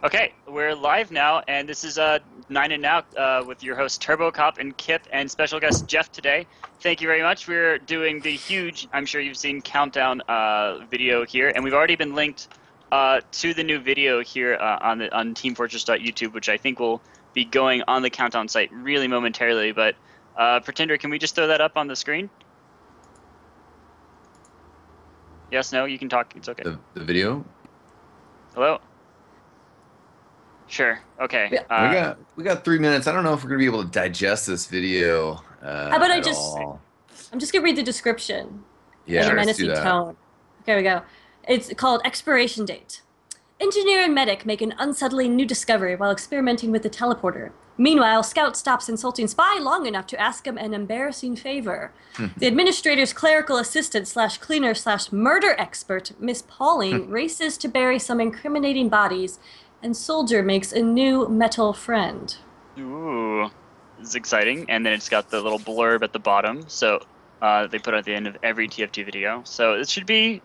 Okay, we're live now, and this is Nine and Out with your host Turbo Cop and Kip and special guest Jeff today. Thank you very much. We're doing the huge, I'm sure you've seen, countdown video here, and we've already been linked to the new video here on TeamFortress.youtube, which I think will be going on the countdown site really momentarily. But Pretender, can we just throw that up on the screen? Yes, no, you can talk. It's okay. The video? Hello? Sure. Okay. We got 3 minutes. I don't know if we're gonna be able to digest this video. How about I'm just gonna read the description. Yeah, in a let's do menacing that. tone. Here we go. It's called Expiration Date. Engineer and medic make an unsettling new discovery while experimenting with the teleporter. Meanwhile, Scout stops insulting Spy long enough to ask him an embarrassing favor. The administrator's clerical assistant / cleaner / murder expert, Miss Pauling, races to bury some incriminating bodies, and Soldier makes a new metal friend. Ooh, this is exciting. And then it's got the little blurb at the bottom. So they put it at the end of every TF2 video. So this should be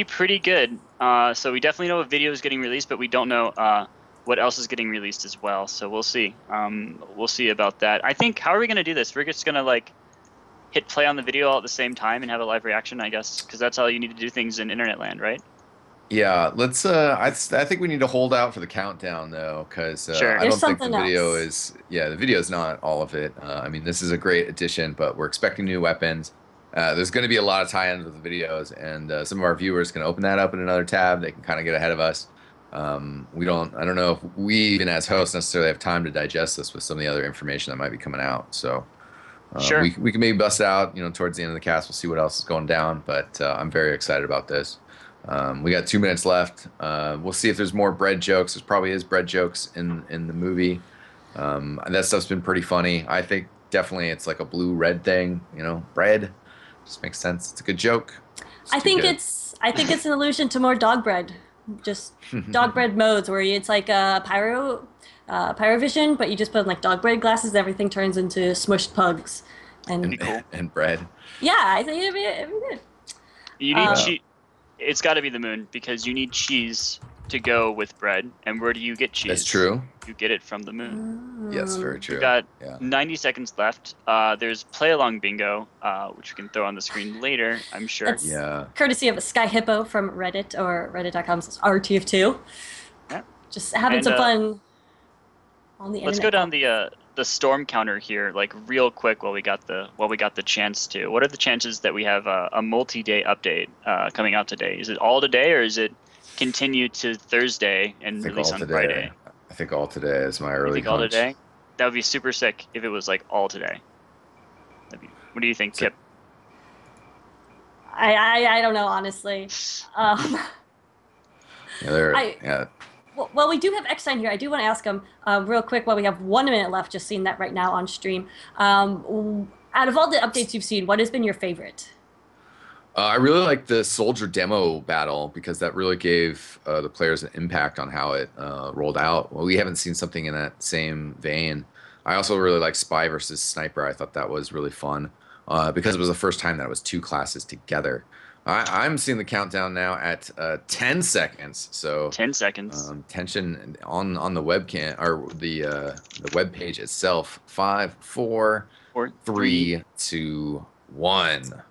pretty good. So we definitely know a video is getting released, but we don't know what else is getting released as well. So we'll see. We'll see about that. I think, how are we going to do this? We're just going to like hit play on the video all at the same time and have a live reaction, I guess, because that's how you need to do things in internet land, right? Yeah, let's. I think we need to hold out for the countdown though, because Sure. I don't There's think the something video else. is. Yeah, the video is not all of it. I mean, this is a great addition, but we're expecting new weapons. There's going to be a lot of tie-ins with the videos, and some of our viewers can open that up in another tab. They can kind of get ahead of us. I don't know if we even as hosts necessarily have time to digest this with some of the other information that might be coming out. So Sure. we can maybe bust it out, towards the end of the cast. We'll see what else is going down, but I'm very excited about this. We got 2 minutes left. We'll see if there's more bread jokes. There probably is bread jokes in the movie. That stuff's been pretty funny. I think definitely it's like a blue-red thing, bread. Just makes sense. It's a good joke. I think it's an allusion to more dog bread. Just dog bread modes where it's like pyrovision, but you just put in like dog bread glasses, everything turns into smushed pugs. That'd be cool. And bread. Yeah, I think it'd be good. You need cheese. It's got to be the moon, because you need cheese to go with bread. And where do you get cheese? That's true. You get it from the moon. Yes, very true. We've got Yeah. 90 seconds left. There's play along bingo, which we can throw on the screen later, I'm sure. That's Yeah. courtesy of Sky Hippo from Reddit or reddit.com/rtf2. Yeah. Just having And, some fun on the internet. Let's go down the storm counter here, like real quick, while we got the chance to. What are the chances that we have a multi-day update coming out today? Is it all today, or is it continue to Thursday and release on Friday? I think all today is my early You think all hunch. today? That would be super sick if it was like all today. What do you think, Kip? I don't know, honestly. Yeah, Well, we do have eXtine here. I do want to ask him real quick while we have 1 minute left, just seeing that right now on stream. Out of all the updates you've seen, what has been your favorite? I really like the Soldier demo battle because that really gave the players an impact on how it rolled out. Well, we haven't seen something in that same vein. I also really like Spy versus Sniper. I thought that was really fun because it was the first time that it was two classes together. I'm seeing the countdown now at 10 seconds. So 10 seconds. Tension on the webcam or the web page itself. 5, 4, 3, 2, 1.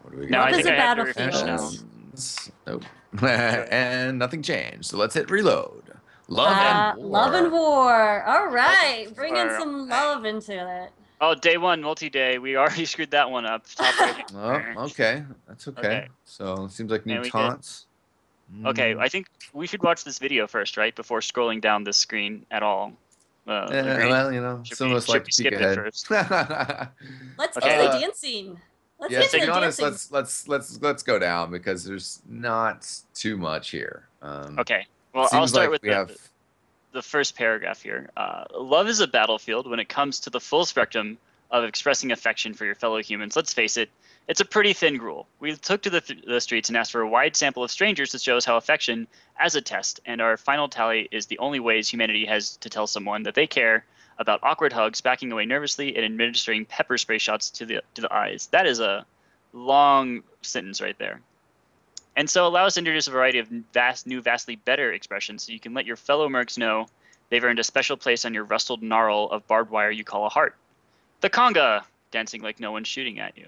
What do we Now got? I think I have to Battlefield. refresh now. Nope. And nothing changed. So let's hit reload. Love and War. Love and War. All right. and Bring in War. some love into it. Oh, day one, multi-day. We already screwed that one up. Top right. Oh, okay. That's okay. Okay. So it seems like Yeah, new we did. taunts. Okay, I think we should watch this video first, right? Before scrolling down this screen at all. Agreed? Well, Should some we- of us like should we to peek skip it ahead. first? Let's Okay. get to the dancing. Let's Yeah, get to to be the honest, dancing. let's go down because there's not too much here. Okay, well, I'll seems start like with we have. the first paragraph here. Love is a battlefield when it comes to the full spectrum of expressing affection for your fellow humans. Let's face it, it's a pretty thin gruel. We took to the streets and asked for a wide sample of strangers to show us how affection as a test, and our final tally is the only ways humanity has to tell someone that they care about awkward hugs, backing away nervously, and administering pepper spray shots to the eyes. That is a long sentence right there. And so allows to introduce a variety of vastly better expressions, so you can let your fellow mercs know they've earned a special place on your rustled gnarl of barbed wire you call a heart. The conga, dancing like no one's shooting at you.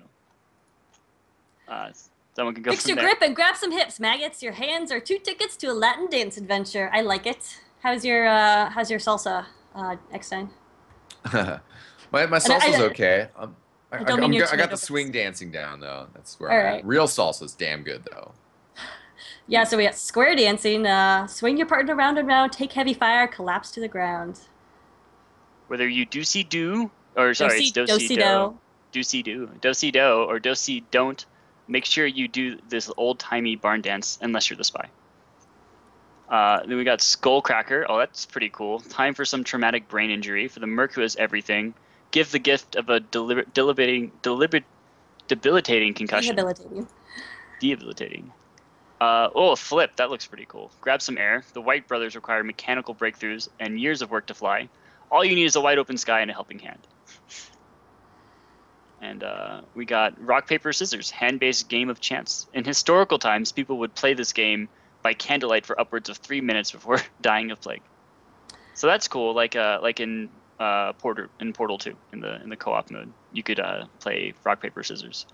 Someone can go Fix from your there. grip and grab some hips, maggots. Your hands are 2 tickets to a Latin dance adventure. I like it. How's your salsa, eXtine? my salsa's okay. I got the tomatoes. swing dancing down though. That's where All I'm right. at. Real salsa's damn good though. Yeah, so we got square dancing. Swing your partner round and round. Take heavy fire. Collapse to the ground. Whether you do-si-do, or sorry, it's do-si-do, do-si-do, do-si-do, or do-si-don't, make sure you do this old-timey barn dance unless you're the spy. Then we got Skullcracker. Oh, that's pretty cool. Time for some traumatic brain injury. For the merc who has everything, give the gift of a debilitating concussion. Debilitating. A flip. That looks pretty cool. Grab some air. The White brothers require mechanical breakthroughs and years of work to fly. All you need is a wide open sky and a helping hand. And we got rock, paper, scissors, hand-based game of chance. In historical times, people would play this game by candlelight for upwards of 3 minutes before dying of plague. So that's cool. Like in Portal 2 in the co-op mode, you could play rock, paper, scissors.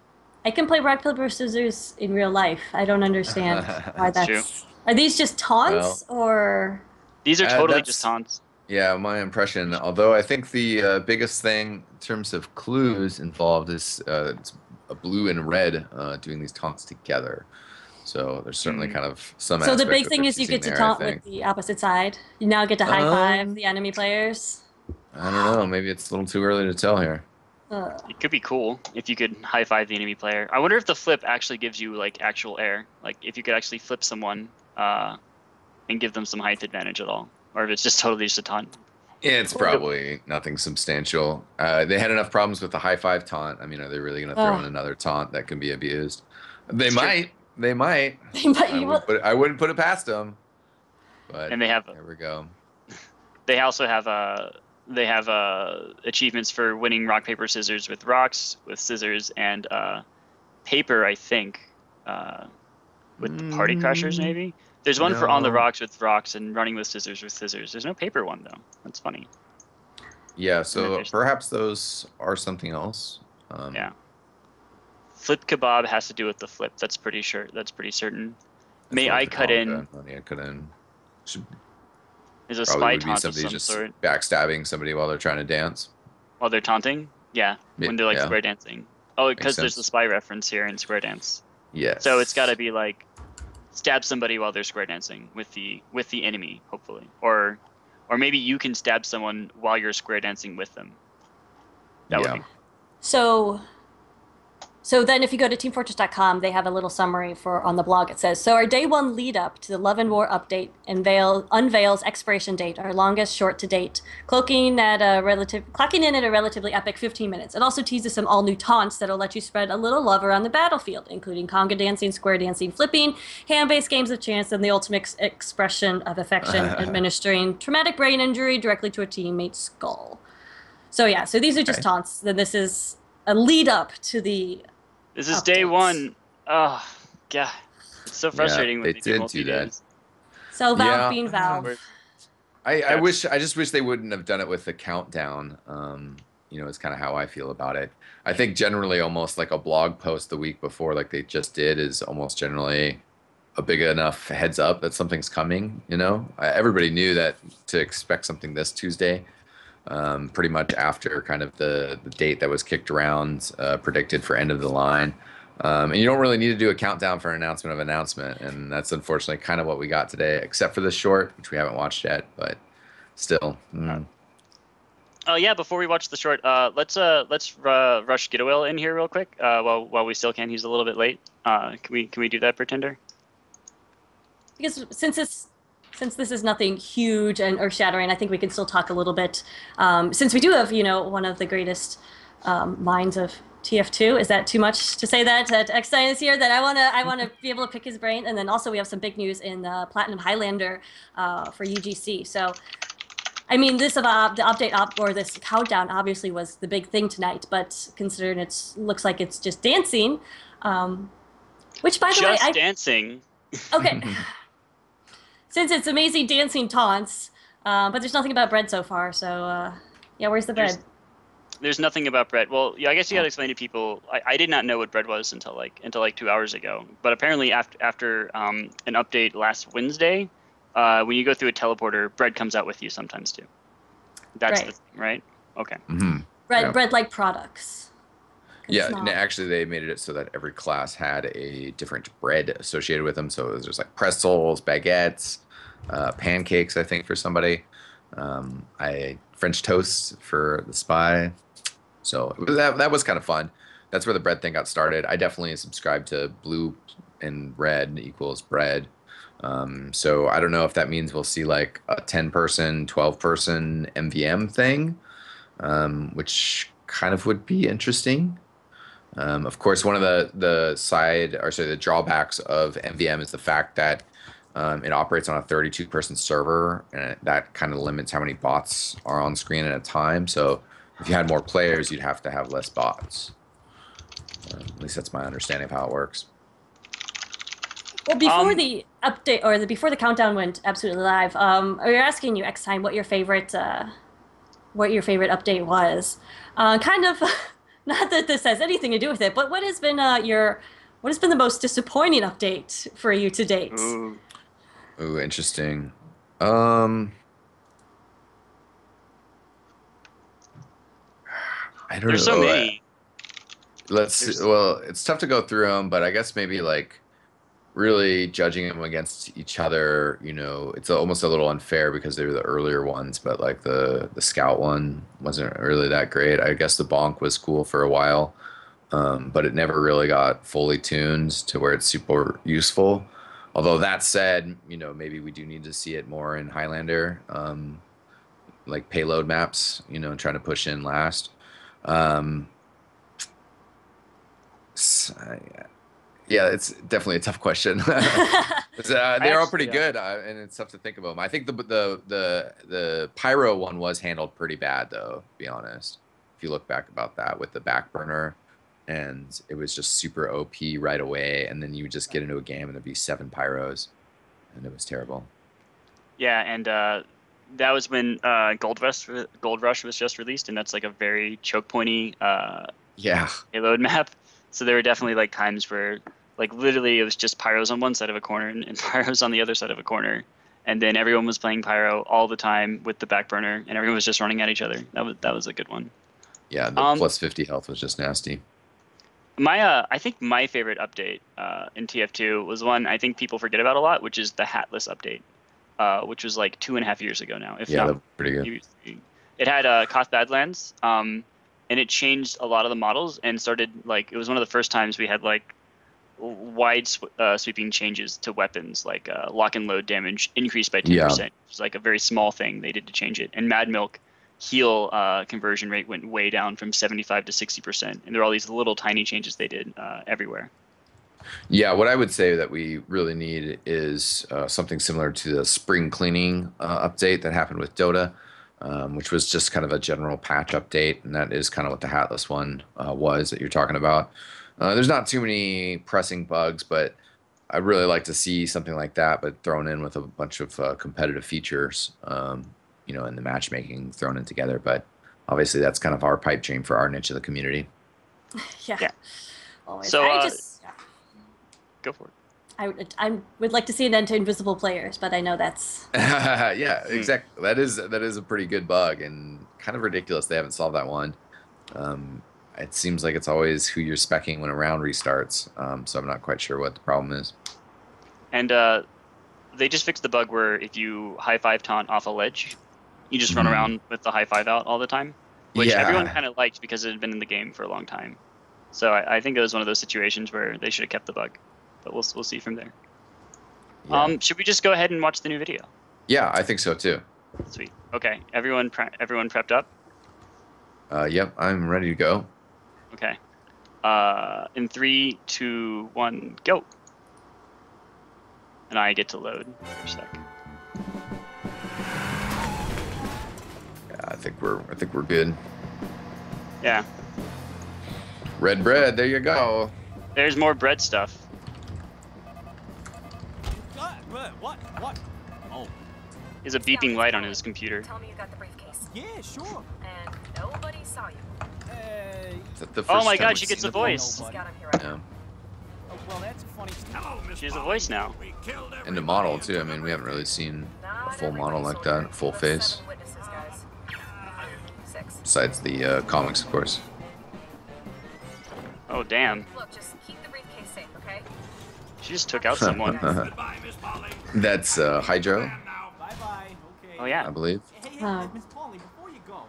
I can play rock, paper, scissors in real life. I don't understand why that's true. Are these just taunts or? These are totally just taunts. Yeah, my impression. Although I think the biggest thing in terms of clues involved is it's a blue and red doing these taunts together. So there's certainly kind of some. So the aspect big of thing is you get to taunt with the opposite side. You now get to high five the enemy players. I don't know. Maybe it's a little too early to tell here. It could be cool if you could high five the enemy player. I wonder if the flip actually gives you like actual air. Like if you could actually flip someone and give them some height advantage at all, or if it's just totally just a taunt. Yeah, it's probably nothing substantial. They had enough problems with the high five taunt. I mean, are they really going to throw in another taunt that can be abused? They might. They might. I wouldn't put it past them. But and they have. There we go. They also have achievements for winning rock, paper, scissors with rocks, with scissors, and paper, I think, with the party crashers, maybe? There's one for on the rocks with rocks and running with scissors. There's no paper one, though. That's funny. Yeah, so perhaps those are something else. Yeah. Flip kebab has to do with the flip. That's pretty sure. That's pretty certain. May I cut in? Is a spy taunt of some sort. Backstabbing somebody while they're trying to dance. While they're taunting? Yeah, when they're like square dancing. Oh, because there's the spy reference here in square dance. Yes. So it's got to be like stab somebody while they're square dancing with the enemy, hopefully, or maybe you can stab someone while you're square dancing with them. That would be. So then if you go to teamfortress.com, they have a little summary on the blog. It says, so our day one lead up to the Love and War update unveils expiration date, our longest short to date, clocking in at a relatively epic 15 minutes. It also teases some all new taunts that'll let you spread a little love around the battlefield, including conga dancing, square dancing, flipping, hand-based games of chance, and the ultimate expression of affection, administering traumatic brain injury directly to a teammate's skull. So yeah, so these are just taunts. Then this is a lead up to the This is day one. Oh, God. It's so frustrating when they do multi-days. So Valve being Valve. I just wish they wouldn't have done it with the countdown. It's kind of how I feel about it. I think generally almost like a blog post the week before, like they just did, is almost generally a big enough heads up that something's coming, Everybody knew that to expect something this Tuesday. Pretty much after kind of the date that was kicked around, predicted for end of the line. And you don't really need to do a countdown for an announcement. And that's unfortunately kind of what we got today, except for the short, which we haven't watched yet, but still. Oh yeah, before we watch the short, let's rush Getawell in here real quick, while we still can. He's a little bit late. Can we do that, Pretender? Because since this is nothing huge and earth-shattering, I think we can still talk a little bit. Since we do have, one of the greatest minds of TF2. Is that too much to say that eXtine is here? That I wanna be able to pick his brain. And then also we have some big news in the Platinum Highlander for UGC. So, I mean, the update or this countdown obviously was the big thing tonight. But considering looks like it's just dancing. Which, by the way, Just dancing. Okay. Since it's amazing dancing taunts, but there's nothing about bread so far, so, yeah, where's the bread? There's nothing about bread. Well, yeah, I guess you gotta explain to people. I did not know what bread was until like 2 hours ago. But apparently after an update last Wednesday, when you go through a teleporter, bread comes out with you sometimes too. That's Right. right? Okay. Mm-hmm. Bread-like products. Yeah, It's not. actually, they made it so that every class had a different bread associated with them. So it was just like pretzels, baguettes, pancakes, I think, for somebody. French toast for the spy. So that was kind of fun. That's where the bread thing got started. I definitely subscribe to blue and red equals bread. So I don't know if that means we'll see like a 10-person, 12-person MVM thing, which kind of would be interesting. Of course, one of the drawbacks of MVM is the fact that it operates on a 32-person server, and that kind of limits how many bots are on screen at a time. So if you had more players, you'd have to have less bots. At least that's my understanding of how it works. Well, before the update or before the countdown went absolutely live, we were asking you, eXtine, what your favorite update was. Kind of, not that this has anything to do with it, but what has been the most disappointing update for you to date? Ooh, interesting. I don't know. There's so many. Well, it's tough to go through them, but I guess maybe like really judging them against each other, it's almost a little unfair because they were the earlier ones, but like the Scout one wasn't really that great. I guess the Bonk was cool for a while, but it never really got fully tuned to where it's super useful. Although that said, maybe we do need to see it more in Highlander, like payload maps, trying to push in last. Yeah, it's definitely a tough question. They're all pretty good, and it's tough to think about them. I think the Pyro one was handled pretty bad, though, to be honest. If you look back about that with the back burner, and it was just super OP right away, and then you would just get into a game and there'd be 7 Pyros, and it was terrible. Yeah, and that was when Gold Rush was just released, and that's like a very choke pointy payload map. So there were definitely like times where like literally it was just Pyros on one side of a corner and Pyros on the other side of a corner, and then everyone was playing Pyro all the time with the back burner, and everyone was just running at each other. That was a good one. Yeah, the plus 50 health was just nasty. I think my favorite update in TF2 was one I think people forget about a lot, which is the Hatless update, which was like 2.5 years ago now. That's pretty good. It had Koth Badlands, and it changed a lot of the models and started like it was one of the first times we had like wide sweeping changes to weapons, like lock and load damage increased by 10%. Yeah. It was like a very small thing they did to change it. And Mad Milk heal conversion rate went way down from 75 to 60%, and there are all these little tiny changes they did everywhere. Yeah, what I would say that we really need is something similar to the spring cleaning update that happened with Dota, which was just kind of a general patch update, and that is kind of what the Hatless one was that you're talking about. There's not too many pressing bugs, but I'd really like to see something like that, but thrown in with a bunch of competitive features. And the matchmaking thrown in together, but obviously that's kind of our pipe dream for our niche of the community. Yeah. Always. So go for it. I would like to see an end to invisible players, but I know that's yeah, exactly. That is a pretty good bug and kind of ridiculous they haven't solved that one. It seems like it's always who you're specking when a round restarts, so I'm not quite sure what the problem is. And they just fixed the bug where if you high five taunt off a ledge, you just run around with the high five out all the time, which everyone kind of liked because it had been in the game for a long time. So I think it was one of those situations where they should have kept the bug, but we'll see from there. Yeah. Should we just go ahead and watch the new video? Yeah, I think so too. Sweet. Okay, everyone prepped up? Yep, I'm ready to go. Okay. In 3, 2, 1, go. And I get to load for a sec. I think we're good. Yeah. Red bread, there you go. There's more bread stuff. is a beeping light on his computer. Tell me you got the briefcase. Yeah, sure. And nobody saw you. Is that the Oh first my time God, we've she gets seen a it? voice. He's got him here right Yeah. now. Oh, well, that's a funny story. She has a voice now. And the model too. I mean, we haven't really seen a full model like that, full face. 7 witnesses, guys. 6. Besides the comics, of course. Oh damn. Look, just keep the briefcase safe, okay? She just took out someone. That's Hydro, Bye-bye. Okay. Oh I yeah. believe. Hey, Huh. Miss Polly, before you go,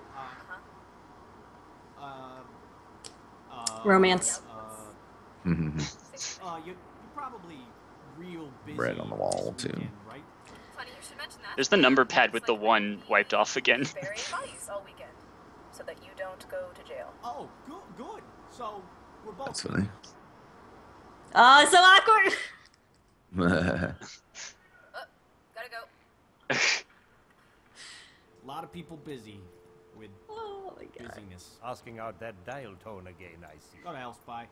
Romance. you're probably real busy. Bread on the wall, this too. weekend, right? Funny you should mention that. There's the number pad with the 1 wiped off again. Bury bodies all weekend, so that you don't go to jail. Oh, good. So we're both. That's funny. Oh, so awkward. Gotta go. A lot of people busy with Oh my God. busyness. Asking out that dial tone again, I see. Go to hell, Spy.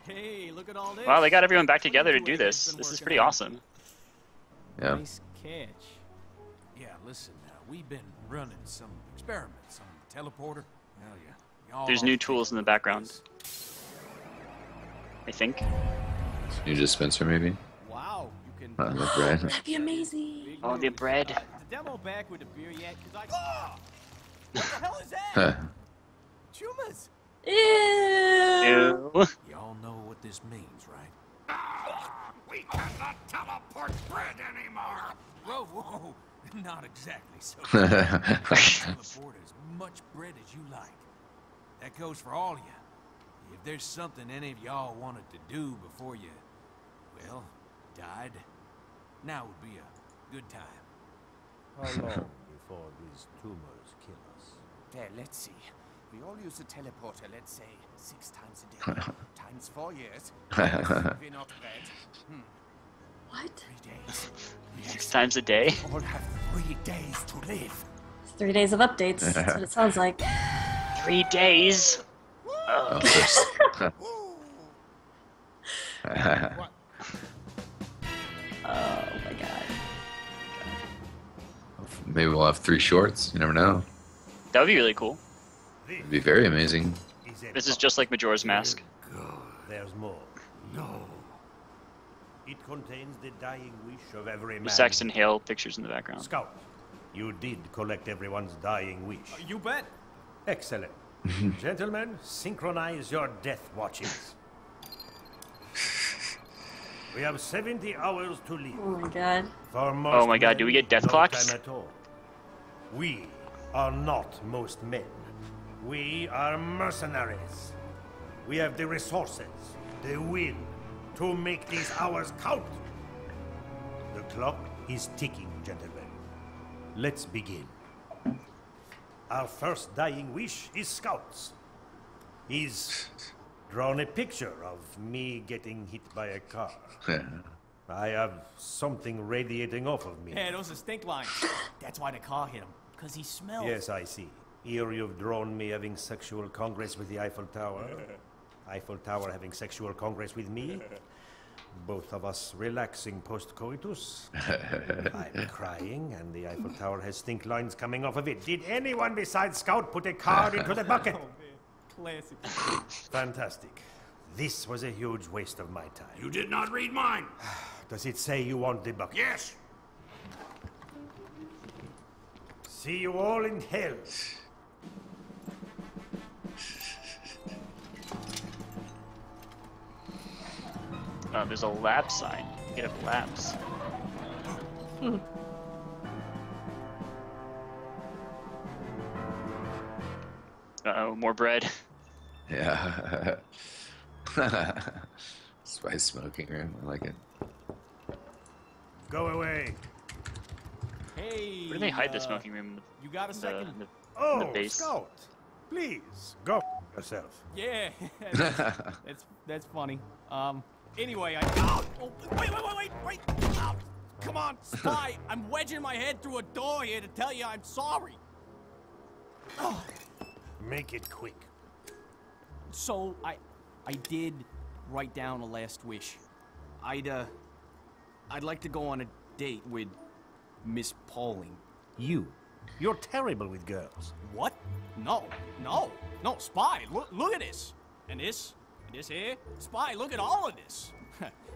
Hey, look at all this. Wow, they got everyone back together to do this. This is pretty awesome. Yeah. Nice catch. Yeah, listen now. We've been running some experiments on the teleporter. Well, yeah. Y'all There's ought new to tools take in a the look at background. this. I think. New dispenser, maybe. Wow, you can. The bread. That'd be amazing. Big Oh, the news. bread. Is the demo back with the beer yet? Cause I. What the hell is that? Huh. Chumas. Ew. Ew. Y'all know what this means, right? We cannot teleport bread anymore. Whoa. Not exactly so. Teleport as much bread as you like. That goes for all of you. If there's something any of y'all wanted to do before you, well, died, now would be a good time. How long before these tumors kill us? There, let's see. We all use the teleporter, let's say, 6 times a day. Times 4 years. We're not bad. What? 3 days. 6 times a day. We all have 3 days to live. It's 3 days of updates. That's what it sounds like. 3 days. Oh, first. Oh my God. Maybe we'll have 3 shorts. You never know. That would be really cool. It'd be very amazing. This is just like Majora's Mask. There's more. No. It contains the dying wish of every man. With Saxton Hale pictures in the background. Scout, you did collect everyone's dying wish. You bet. Excellent. Gentlemen, synchronize your death watches. We have 70 hours to live. Oh my God. For most Oh my God, do we men, get death no clocks? time at all. We are not most men. We are mercenaries. We have the resources, the will, to make these hours count. The clock is ticking, gentlemen. Let's begin. Our first dying wish is Scout's. He's drawn a picture of me getting hit by a car. I have something radiating off of me. Yeah, those are stink lines. That's why the car hit him. Because he smells. Yes, I see. Here you've drawn me having sexual congress with the Eiffel Tower. Eiffel Tower having sexual congress with me. Both of us relaxing post-coitus. I'm crying, and the Eiffel Tower has stink lines coming off of it. Did anyone besides Scout put a card into the bucket? Oh, man. Classic. Fantastic. This was a huge waste of my time. You did not read mine. Does it say you want the bucket? Yes. See you all in hell. There's a lab sign. Get up labs. Uh-oh, more bread. Yeah. Spice smoking room. I like it. Go away. Hey. Where do they hide the smoking room? You got a second? The Oh, base. Scout. Please, go yourself. Yeah. that's funny. Anyway, wait. Oh, come on, Spy. I'm wedging my head through a door here to tell you I'm sorry. Oh. Make it quick. So I did write down a last wish. I'd like to go on a date with Miss Pauling. You're terrible with girls. What? No, Spy, look at this. And this here. Spy, look at all of this.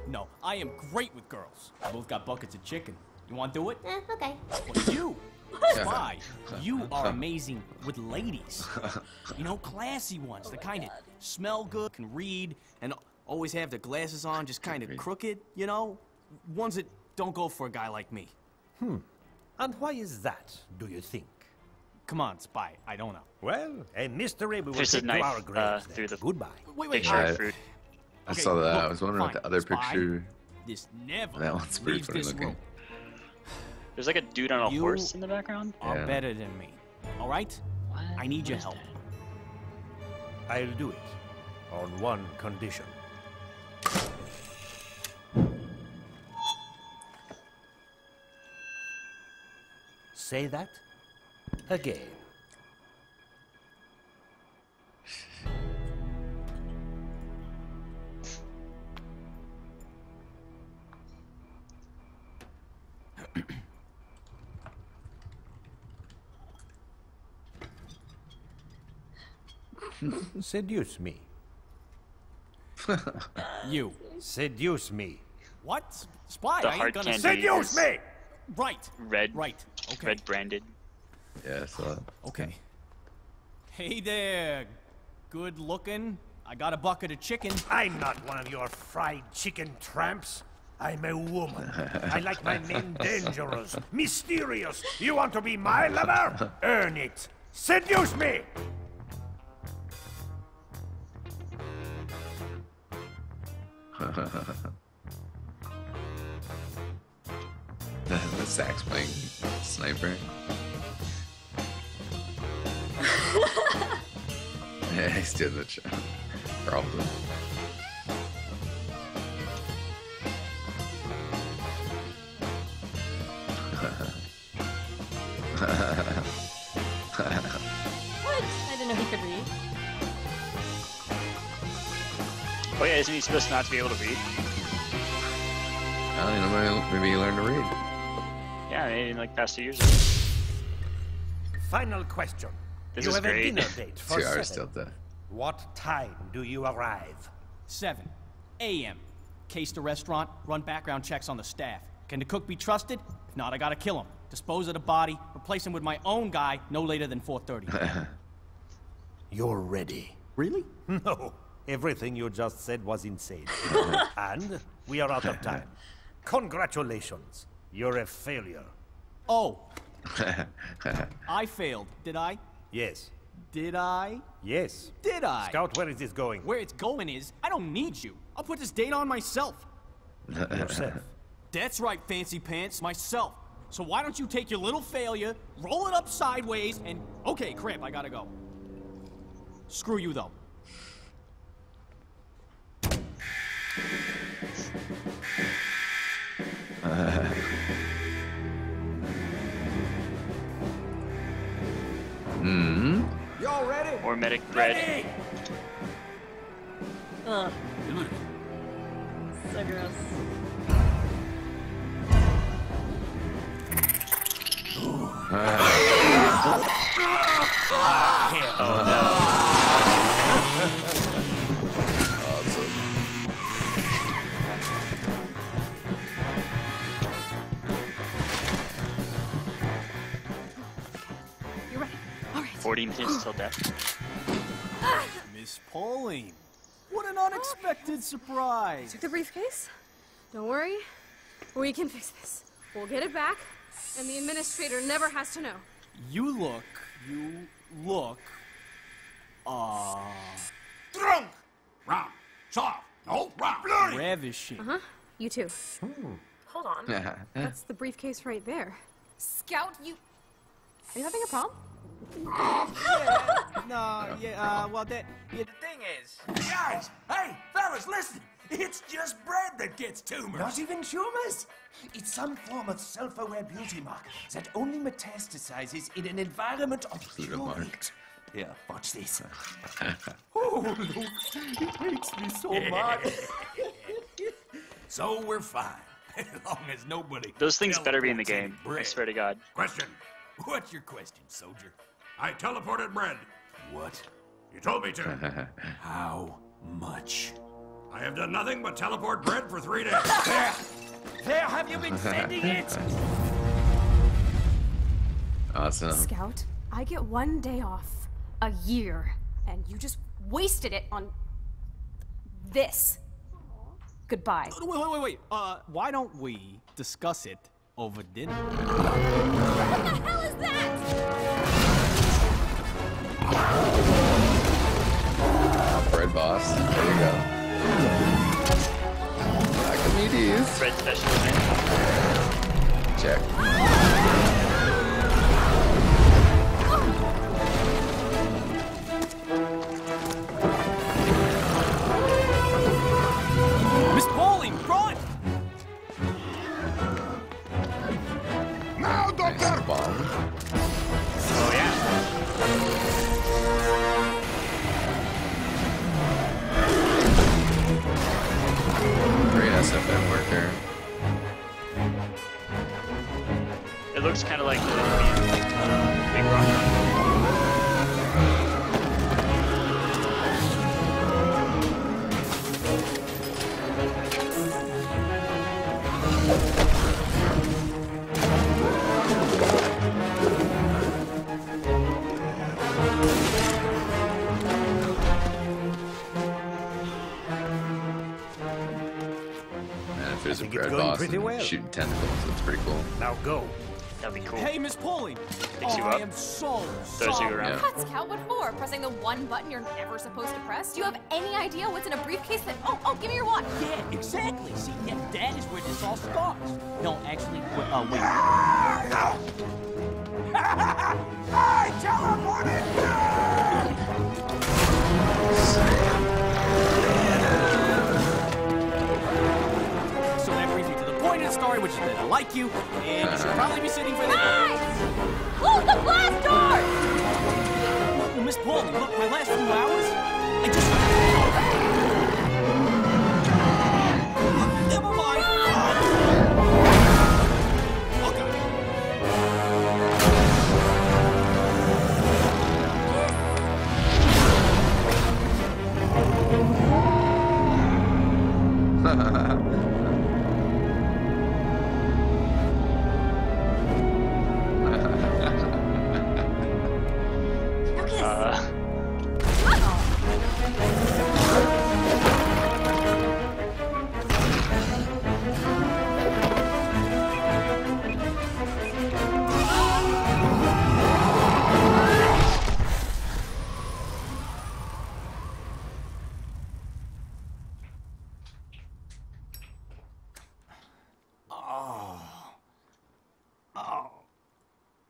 No, I am great with girls. We both got buckets of chicken. You want to do it? Okay. But you, Spy, you are amazing with ladies. You know, classy ones, the kind that smell good, can read, and always have their glasses on, just kind of crooked, you know? Ones that don't go for a guy like me. And why is that, do you think? Come on, Spy, I don't know. Well, a mystery we will There's a take to our knife graves. through the Goodbye. Wait. picture of fruit. I Okay, saw that. look, I was wondering fine, what the other Spy. picture. This never That one's pretty leaves funny this looking. room. There's like a dude on a You horse in the background. Are Yeah. better than me. All right? I need your help. I'll do it. On one condition. Say that again. Seduce me. You. Seduce me. What? Spy, The I ain't hard gonna candy. Seduce is me! Right. Red. Right. Okay. Red branded. Yeah, I saw that. Okay. Hey there, good looking. I got a bucket of chicken. I'm not one of your fried chicken tramps. I'm a woman. I like my men dangerous, mysterious. You want to be my lover? Earn it. Seduce me! The sax playing sniper. Yeah, he's doing the show. Probably. What? I didn't know he could read. Oh yeah, isn't he supposed not to be able to read? I don't know, maybe he learned to read. Yeah, maybe in like past 2 years ago. Final question. This You is have great. a dinner date for 2 hours 7. still dead. What time do you arrive? 7 a.m. Case the restaurant, run background checks on the staff. Can the cook be trusted? If not, I gotta kill him. Dispose of the body, replace him with my own guy no later than 4:30. You're ready. Really? No. Everything you just said was insane. And we are out of time. Congratulations. You're a failure. Oh. I failed, did I? Yes. Did I? Yes. Did I? Scout, where is this going? Where it's going is, I don't need you. I'll put this date on myself. Yourself. That's right, fancy pants, myself. So why don't you take your little failure, roll it up sideways, and... Okay, crap, I gotta go. Screw you, though. Y'all ready? Or medic bread. Ugh. So gross. You're right. All right. 40 minutes till death. Miss Pauling. What an unexpected surprise. Took the briefcase? Don't worry. We can fix this. We'll get it back, and the administrator never has to know. You look... Drunk! Round. Soft. No, round. Blurry. ravishing. Uh-huh. You too. Hold on. That's the briefcase right there. Scout, you... Are you having a problem? Well, the thing is... Guys, hey, fellas, listen. It's just bread that gets tumors. Not even tumors. It's some form of self-aware beauty mark that only metastasizes in an environment of pure mark. heat. Here, watch this. Oh, look, it makes me so much. So we're fine. As long as nobody... Those things better be in the teleports game. any bread. I swear to God. Question. What's your question, soldier? I teleported bread. What? You told me to. How much? I have done nothing but teleport bread for 3 days. There, have you been sending it? Awesome. Scout, I get 1 day off a year, and you just wasted it on this. Goodbye. Wait. Why don't we discuss it over dinner? What the hell is that? Bread boss. There you go. Archimedes. Bread specialist. Check. Miss Pauling, run! Now, Nice bomb. Oh yeah. Great SFM work there. It looks kind of like the Big Rock. Man, if there's a think it's bread going boss pretty and well. shooting tentacles, that's pretty cool. Now go. That'd be cool. Hey, Miss Pauling. Picks you I up. am so Throws you sorry. around. Yeah. What, Scout? What for? Pressing the one button you're never supposed to press? Do you have any idea what's in a briefcase that... Oh, give me your watch. Yeah, exactly. See, yeah, that is where this all starts. No, actually, wait. I teleported! So that brings me to the point of the story, which is that I like you, and you should probably be sitting for the... Guys! Close the blast door! Well, Miss Pauling, look, my last few hours, I just... Never mind.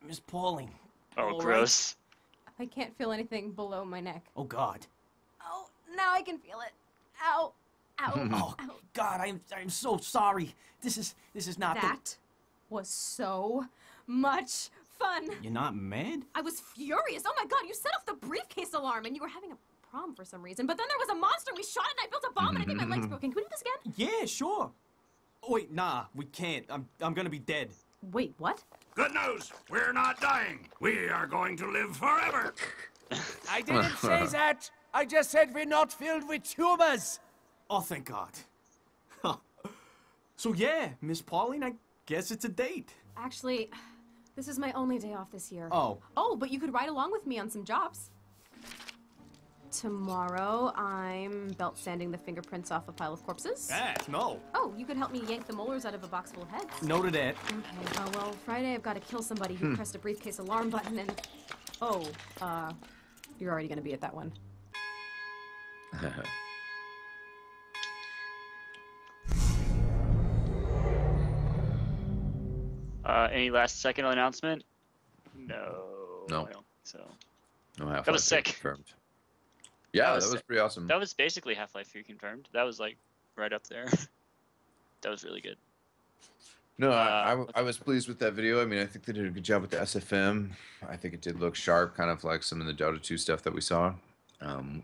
Miss Pauling. Oh, all right? gross. I can't feel anything below my neck. Oh, God. Oh, now I can feel it. Ow. Ow. Oh, Ow. God, I'm so sorry. This is not That was so much fun. You're not mad? I was furious. Oh my God, you set off the briefcase alarm and you were having a prom for some reason. But then there was a monster, we shot it and I built a bomb and I think my leg's broken. Can we do this again? Yeah, sure. Oh, wait, nah, we can't. I'm gonna be dead. Wait, what? Good news! We're not dying. We are going to live forever. I didn't say that. I just said we're not filled with tumors. Oh, thank God. So yeah, Miss Pauline, I guess it's a date. Actually, this is my only day off this year. Oh. Oh, but you could ride along with me on some jobs. Tomorrow, I'm belt sanding the fingerprints off a pile of corpses. No. Oh, you could help me yank the molars out of a box full of heads. No to that. Okay, well, Friday I've got to kill somebody who pressed a briefcase alarm button and... Oh, you're already gonna be at that one. Any last second announcement? No. No. I don't think so. No Half-Life That was sick. confirmed. Yeah, That that was was sick. pretty awesome. That was basically Half-Life 3 confirmed. That was like right up there. That was really good. No, I was pleased with that video. I mean, I think they did a good job with the SFM. I think it did look sharp, kind of like some of the Dota 2 stuff that we saw.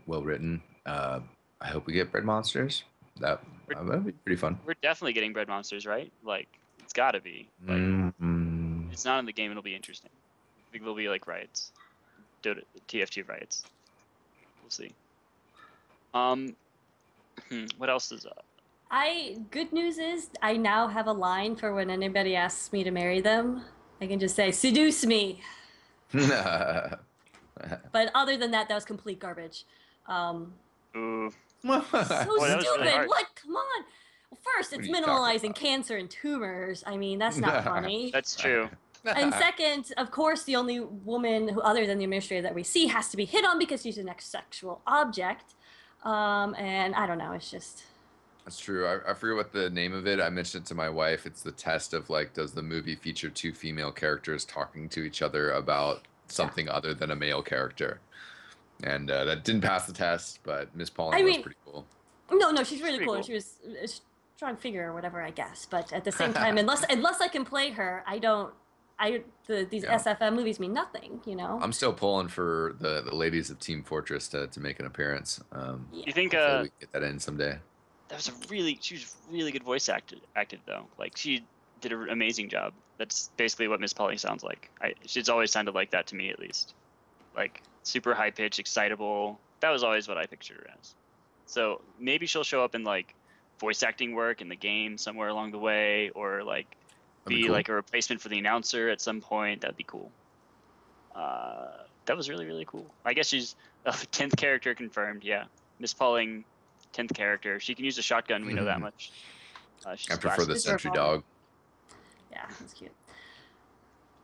Well written. I hope we get bread monsters. That That'd be pretty fun. We're definitely getting bread monsters, right? Like, it's got to be. Like, Mm-hmm. if it's not in the game, it'll be interesting. I think there'll be like riots, TF2 riots. We'll see. What else is up? Good news is I now have a line for when anybody asks me to marry them. I can just say, seduce me. But other than that, that was complete garbage. Ooh. So that was really stupid. hard. What? Come on. Well, first, it's What are you talking minimalizing about? cancer and tumors. I mean, that's not funny. That's true. And second, of course, the only woman who, other than the administrator that we see, has to be hit on because she's a next sexual object. And I don't know. It's just. That's true. I forget what the name of it. I mentioned it to my wife. It's the test of like, does the movie feature two female characters talking to each other about something other than a male character? And that didn't pass the test, but Miss Pauling was pretty cool. No, she's really cool. cool. She was a strong figure or whatever, I guess. But at the same time, unless I can play her, these SFM movies mean nothing, you know? I'm still pulling for the ladies of Team Fortress to make an appearance. You think hopefully we can get that in someday. she was really good voice acted though. Like, she did an amazing job. That's basically what Miss Polly sounds like. She's always sounded like that to me, at least. Like, super high pitched, excitable. That was always what I pictured her as. So maybe she'll show up in like voice acting work in the game somewhere along the way, or like be cool. like a replacement for the announcer at some point. That'd be cool. That was really, really cool. I guess she's 10th character confirmed. Yeah, Miss Pauling, 10th character. She can use a shotgun. We know that much. She's I prefer the classy. Sentry Dog. Yeah, that's cute.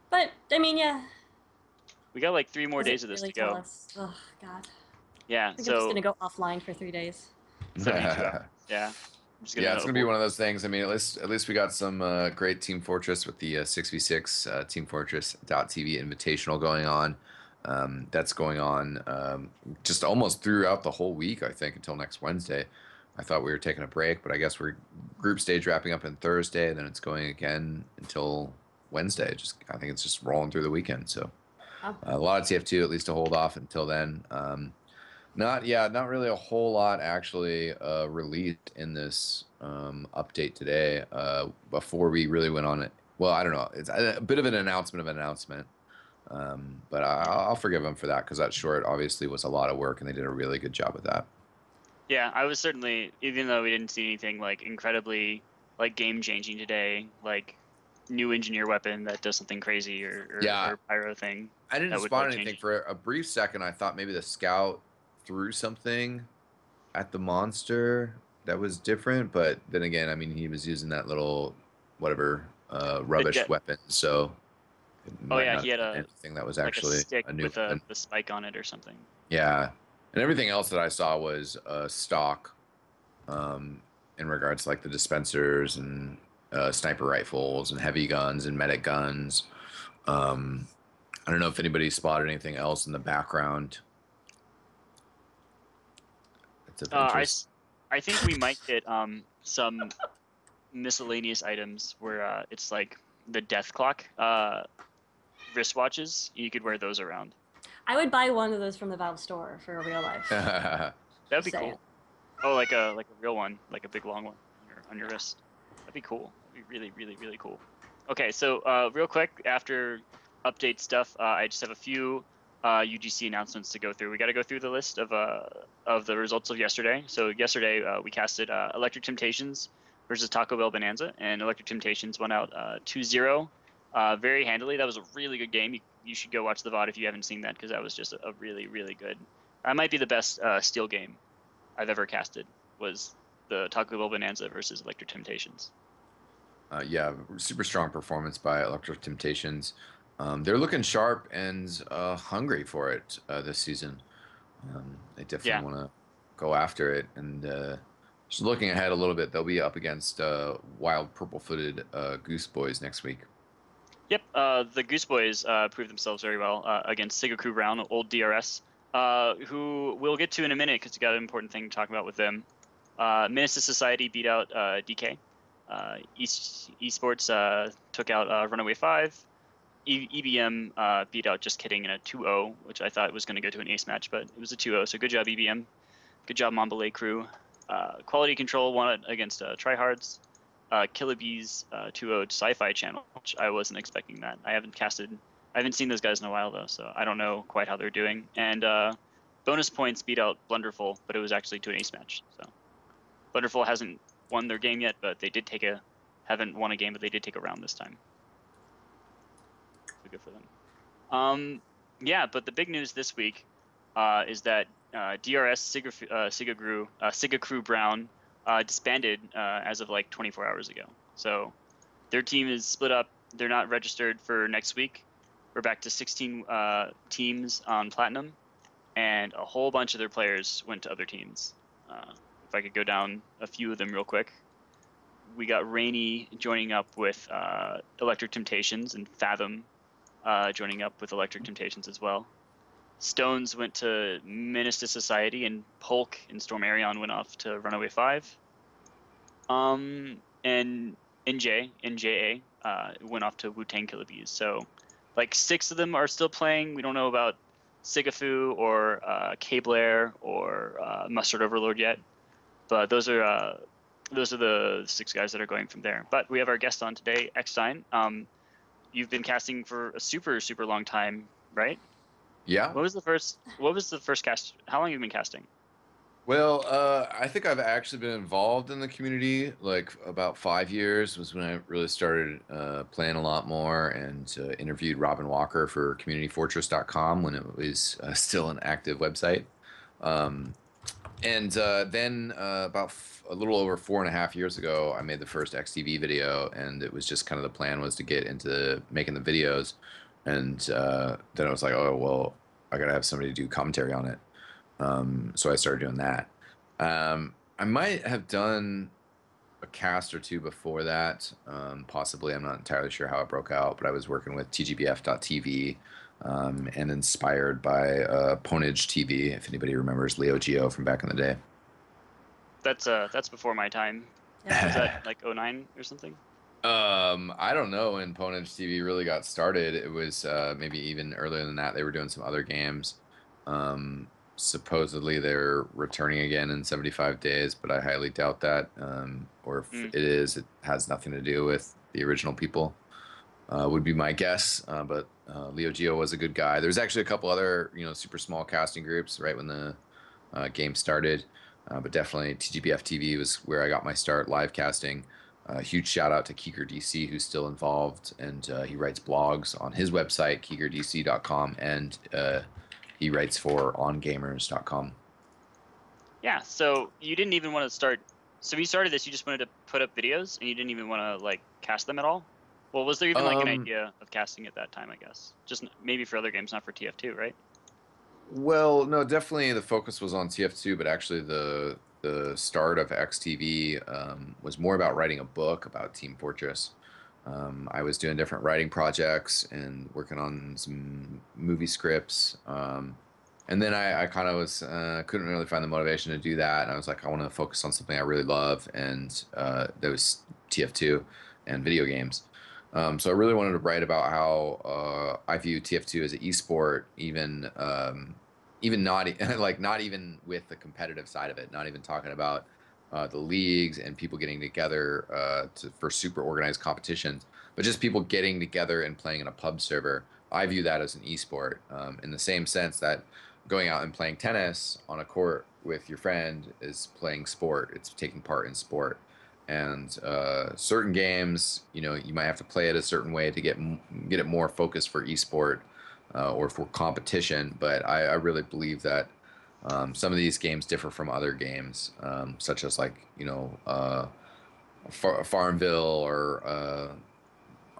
But I mean, yeah. We got like 3 more days of this really to go. Oh God. Yeah, I think so I'm just gonna go offline for 3 days. 72 hours. Yeah. I'm just Yeah, it's gonna be one of those things. I mean, at least we got some great Team Fortress with the 6v6 TeamFortress.tv Invitational going on. That's going on just almost throughout the whole week, I think, until next Wednesday. I thought we were taking a break, but I guess we're group stage wrapping up on Thursday, and then it's going again until Wednesday. I think it's just rolling through the weekend. So a lot of TF2 at least to hold off until then. Not really a whole lot actually released in this update today. Before we really went on it, well, I don't know. It's a bit of an announcement but I'll forgive them for that because that short obviously was a lot of work and they did a really good job with that. Yeah, I was certainly, even though we didn't see anything like incredibly like game changing today, like new engineer weapon that does something crazy or pyro thing. I didn't that would, spot like, anything change. for a brief second. I thought maybe the scout threw something at the monster that was different, but then again, I mean, he was using that little whatever rubbish weapon, so he had anything that was like actually a stick a new with weapon. the spike on it or something. Yeah, and everything else that I saw was stock in regards to like the dispensers and sniper rifles and heavy guns and medic guns. I don't know if anybody spotted anything else in the background. It's of interest. I think we might get some miscellaneous items where it's like the death clock wristwatches. You could wear those around. I would buy one of those from the Valve store for real life. That'd be cool. Oh, like a real one, like a big long one on your wrist. That'd be cool. That'd be really, really, really cool. Okay, so real quick, after update stuff, I just have a few UGC announcements to go through. We got to go through the list of the results of yesterday. So yesterday we casted Electric Temptations versus Taco Bell Bonanza, and Electric Temptations went out 2-0 very handily. That was a really good game. You should go watch the VOD if you haven't seen that, because that was just a really, really good. That might be the best steel game I've ever casted, was the Taco Bell Bonanza versus Electric Temptations. Yeah, super strong performance by Electric Temptations. They're looking sharp and hungry for it this season. They definitely want to go after it. And just looking ahead a little bit, they'll be up against wild purple-footed Goose Boys next week. Yep, the Goose Boys proved themselves very well against Sigaku Brown, old DRS, who we'll get to in a minute because we got an important thing to talk about with them. Minister Society beat out DK. Esports took out Runaway 5. EBM beat out Just Kidding in a 2-0, which I thought was going to go to an ace match, but it was a 2-0, so good job, EBM. Good job, Montbellier crew. Quality Control won against Tryhards. Killabees 2-0'd Sci-Fi Channel, which I wasn't expecting that. I haven't seen those guys in a while though, so I don't know quite how they're doing. And Bonus Points beat out Blunderful, but it was actually to an ace match. So Blunderful hasn't won their game yet, but they did haven't won a game, but they did take a round this time. So good for them. Yeah, but the big news this week is that DRS Siga Crew Brown disbanded as of like 24 hours ago. So their team is split up. They're not registered for next week. We're back to 16 teams on Platinum, and a whole bunch of their players went to other teams. If I could go down a few of them real quick. We got Rainy joining up with Electric Temptations, and Fathom joining up with Electric Temptations as well. Stones went to Menace to Society, and Polk and Stormarion went off to Runaway 5. And NJA went off to Wu-Tang Killer Bees. So, like, 6 of them are still playing. We don't know about Sigafu or K-Blair or Mustard Overlord yet. But those are the 6 guys that are going from there. But we have our guest on today, eXtine. You've been casting for a super, super long time, right? Yeah. What was the first cast? How long have you been casting? Well, I think I've actually been involved in the community like about 5 years was when I really started playing a lot more, and interviewed Robin Walker for CommunityFortress.com when it was still an active website. And then about a little over 4.5 years ago, I made the first XTV video, and it was just kind of the plan was to get into making the videos. And then I was like, oh, well, I got to have somebody do commentary on it. So I started doing that. I might have done a cast or two before that, possibly. I'm not entirely sure how it broke out, but I was working with TGBF.TV and inspired by Ponage TV, if anybody remembers Leo Geo from back in the day. That's before my time. Yeah. Was that like 09 or something? I don't know when Ponage TV really got started. It was maybe even earlier than that. They were doing some other games. Supposedly they're returning again in 75 days, but I highly doubt that. Or if it is, it has nothing to do with the original people. Would be my guess. But Leo Geo was a good guy. There's actually a couple other, super small casting groups right when the game started. But definitely TGBF TV was where I got my start live casting. Huge shout out to Keeker DC, who's still involved, and he writes blogs on his website, keekerdc.com, and he writes for ongamers.com. Yeah, so you didn't even want to start. So when you started this, you just wanted to put up videos, and you didn't even want to like cast them at all. Well, was there even like an idea of casting at that time? I guess just maybe for other games, not for TF2, right? Well, no, definitely the focus was on TF2, but actually the start of XTV was more about writing a book about Team Fortress. I was doing different writing projects and working on some movie scripts. And then I kind of was couldn't really find the motivation to do that. And I was like, I want to focus on something I really love, and that was TF2 and video games. So I really wanted to write about how I view TF2 as an esport, even not like not even with the competitive side of it, not even talking about the leagues and people getting together for super organized competitions, but just people getting together and playing in a pub server. I view that as an esport, in the same sense that going out and playing tennis on a court with your friend is playing sport. It's taking part in sport. And certain games, you might have to play it a certain way to get it more focused for esport or for competition. But I really believe that some of these games differ from other games, such as like Farmville or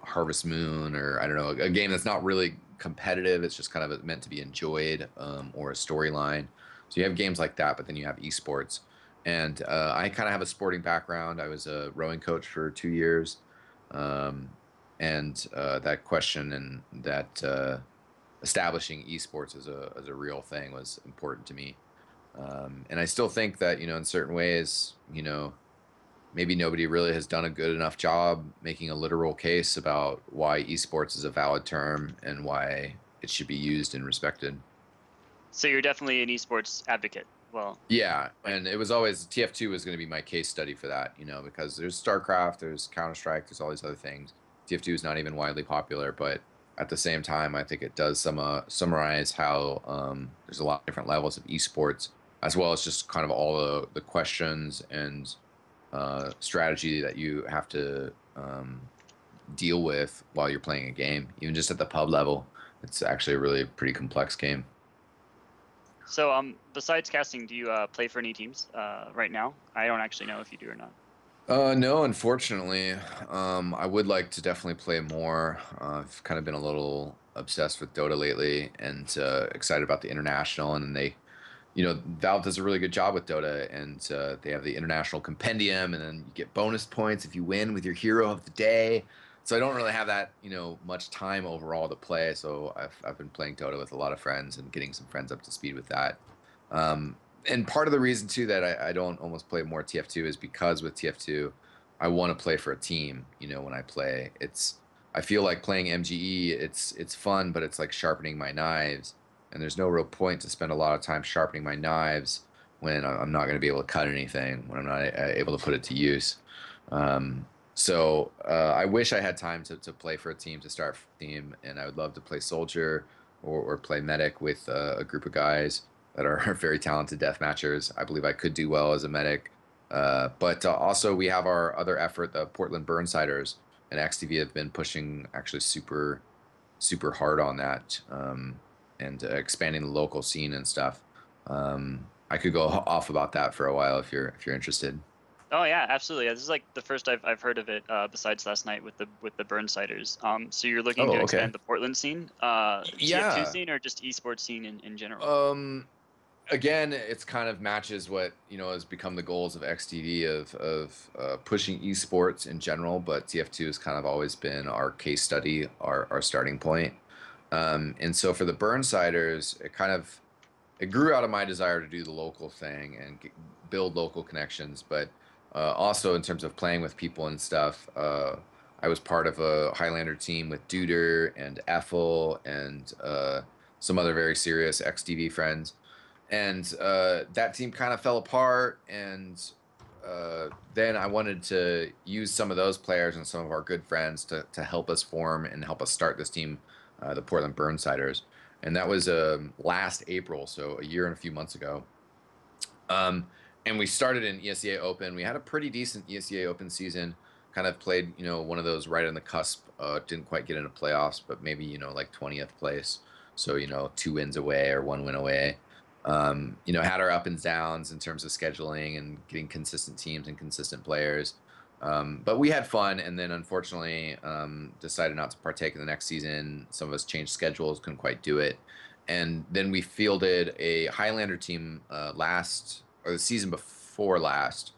Harvest Moon, or I don't know, a game that's not really competitive. It's just kind of meant to be enjoyed, or a storyline. So you have games like that, but then you have esports. And I kind of have a sporting background. I was a rowing coach for 2 years. And that question and that establishing esports as a real thing was important to me. And I still think that, in certain ways, maybe nobody really has done a good enough job making a literal case about why esports is a valid term and why it should be used and respected. So you're definitely an esports advocate. well. Yeah, and it was always TF2 was going to be my case study for that, because there's StarCraft, there's Counter-Strike, there's all these other things. TF2 is not even widely popular, but at the same time, I think it does summarize how there's a lot of different levels of esports, as well as just kind of all the questions and strategy that you have to deal with while you're playing a game. Even just at the pub level, it's actually a really pretty complex game. So, besides casting, do you play for any teams right now? I don't actually know if you do or not. No, unfortunately. I would like to definitely play more. I've kind of been a little obsessed with Dota lately, and excited about the international. And they, Valve does a really good job with Dota, and they have the international compendium, and then you get bonus points if you win with your hero of the day. So I don't really have that, much time overall to play. So I've been playing Dota with a lot of friends and getting some friends up to speed with that. And part of the reason too that I don't almost play more TF2 is because with TF2, I want to play for a team. When I play, I feel like playing MGE. It's fun, but it's like sharpening my knives, and there's no real point to spend a lot of time sharpening my knives when I'm not going to be able to cut anything, when I'm not able to put it to use. So I wish I had time to play for a team, to start for a team, and I would love to play soldier or play medic with a group of guys that are very talented deathmatchers. I believe I could do well as a medic. But also we have our other effort, the Portland Burnsiders, and XTV have been pushing actually super, super hard on that, and expanding the local scene and stuff. I could go off about that for a while if you're interested. Oh yeah, absolutely. This is like the first I've heard of it, besides last night with the Burnsiders. So you're looking to expand the Portland scene, TF2 scene, or just esports scene in general? Again, it's kind of matches what has become the goals of XTV of pushing esports in general, but TF2 has kind of always been our case study, our starting point. And so for the Burnsiders, it grew out of my desire to do the local thing and build local connections, but also in terms of playing with people and stuff. I was part of a Highlander team with Duder and Ethel and some other very serious XTV friends. And that team kind of fell apart, and then I wanted to use some of those players and some of our good friends to help us form and help us start this team, the Portland Burnsiders. And that was last April, so a year and a few months ago. And we started in ESEA Open. We had a pretty decent ESEA Open season. Kind of played, one of those right on the cusp. Didn't quite get into playoffs, but maybe, like 20th place. So, 2 wins away or 1 win away. Had our up and downs in terms of scheduling and getting consistent teams and consistent players. But we had fun, and then unfortunately decided not to partake in the next season. Some of us changed schedules, couldn't quite do it. And then we fielded a Highlander team the season before last.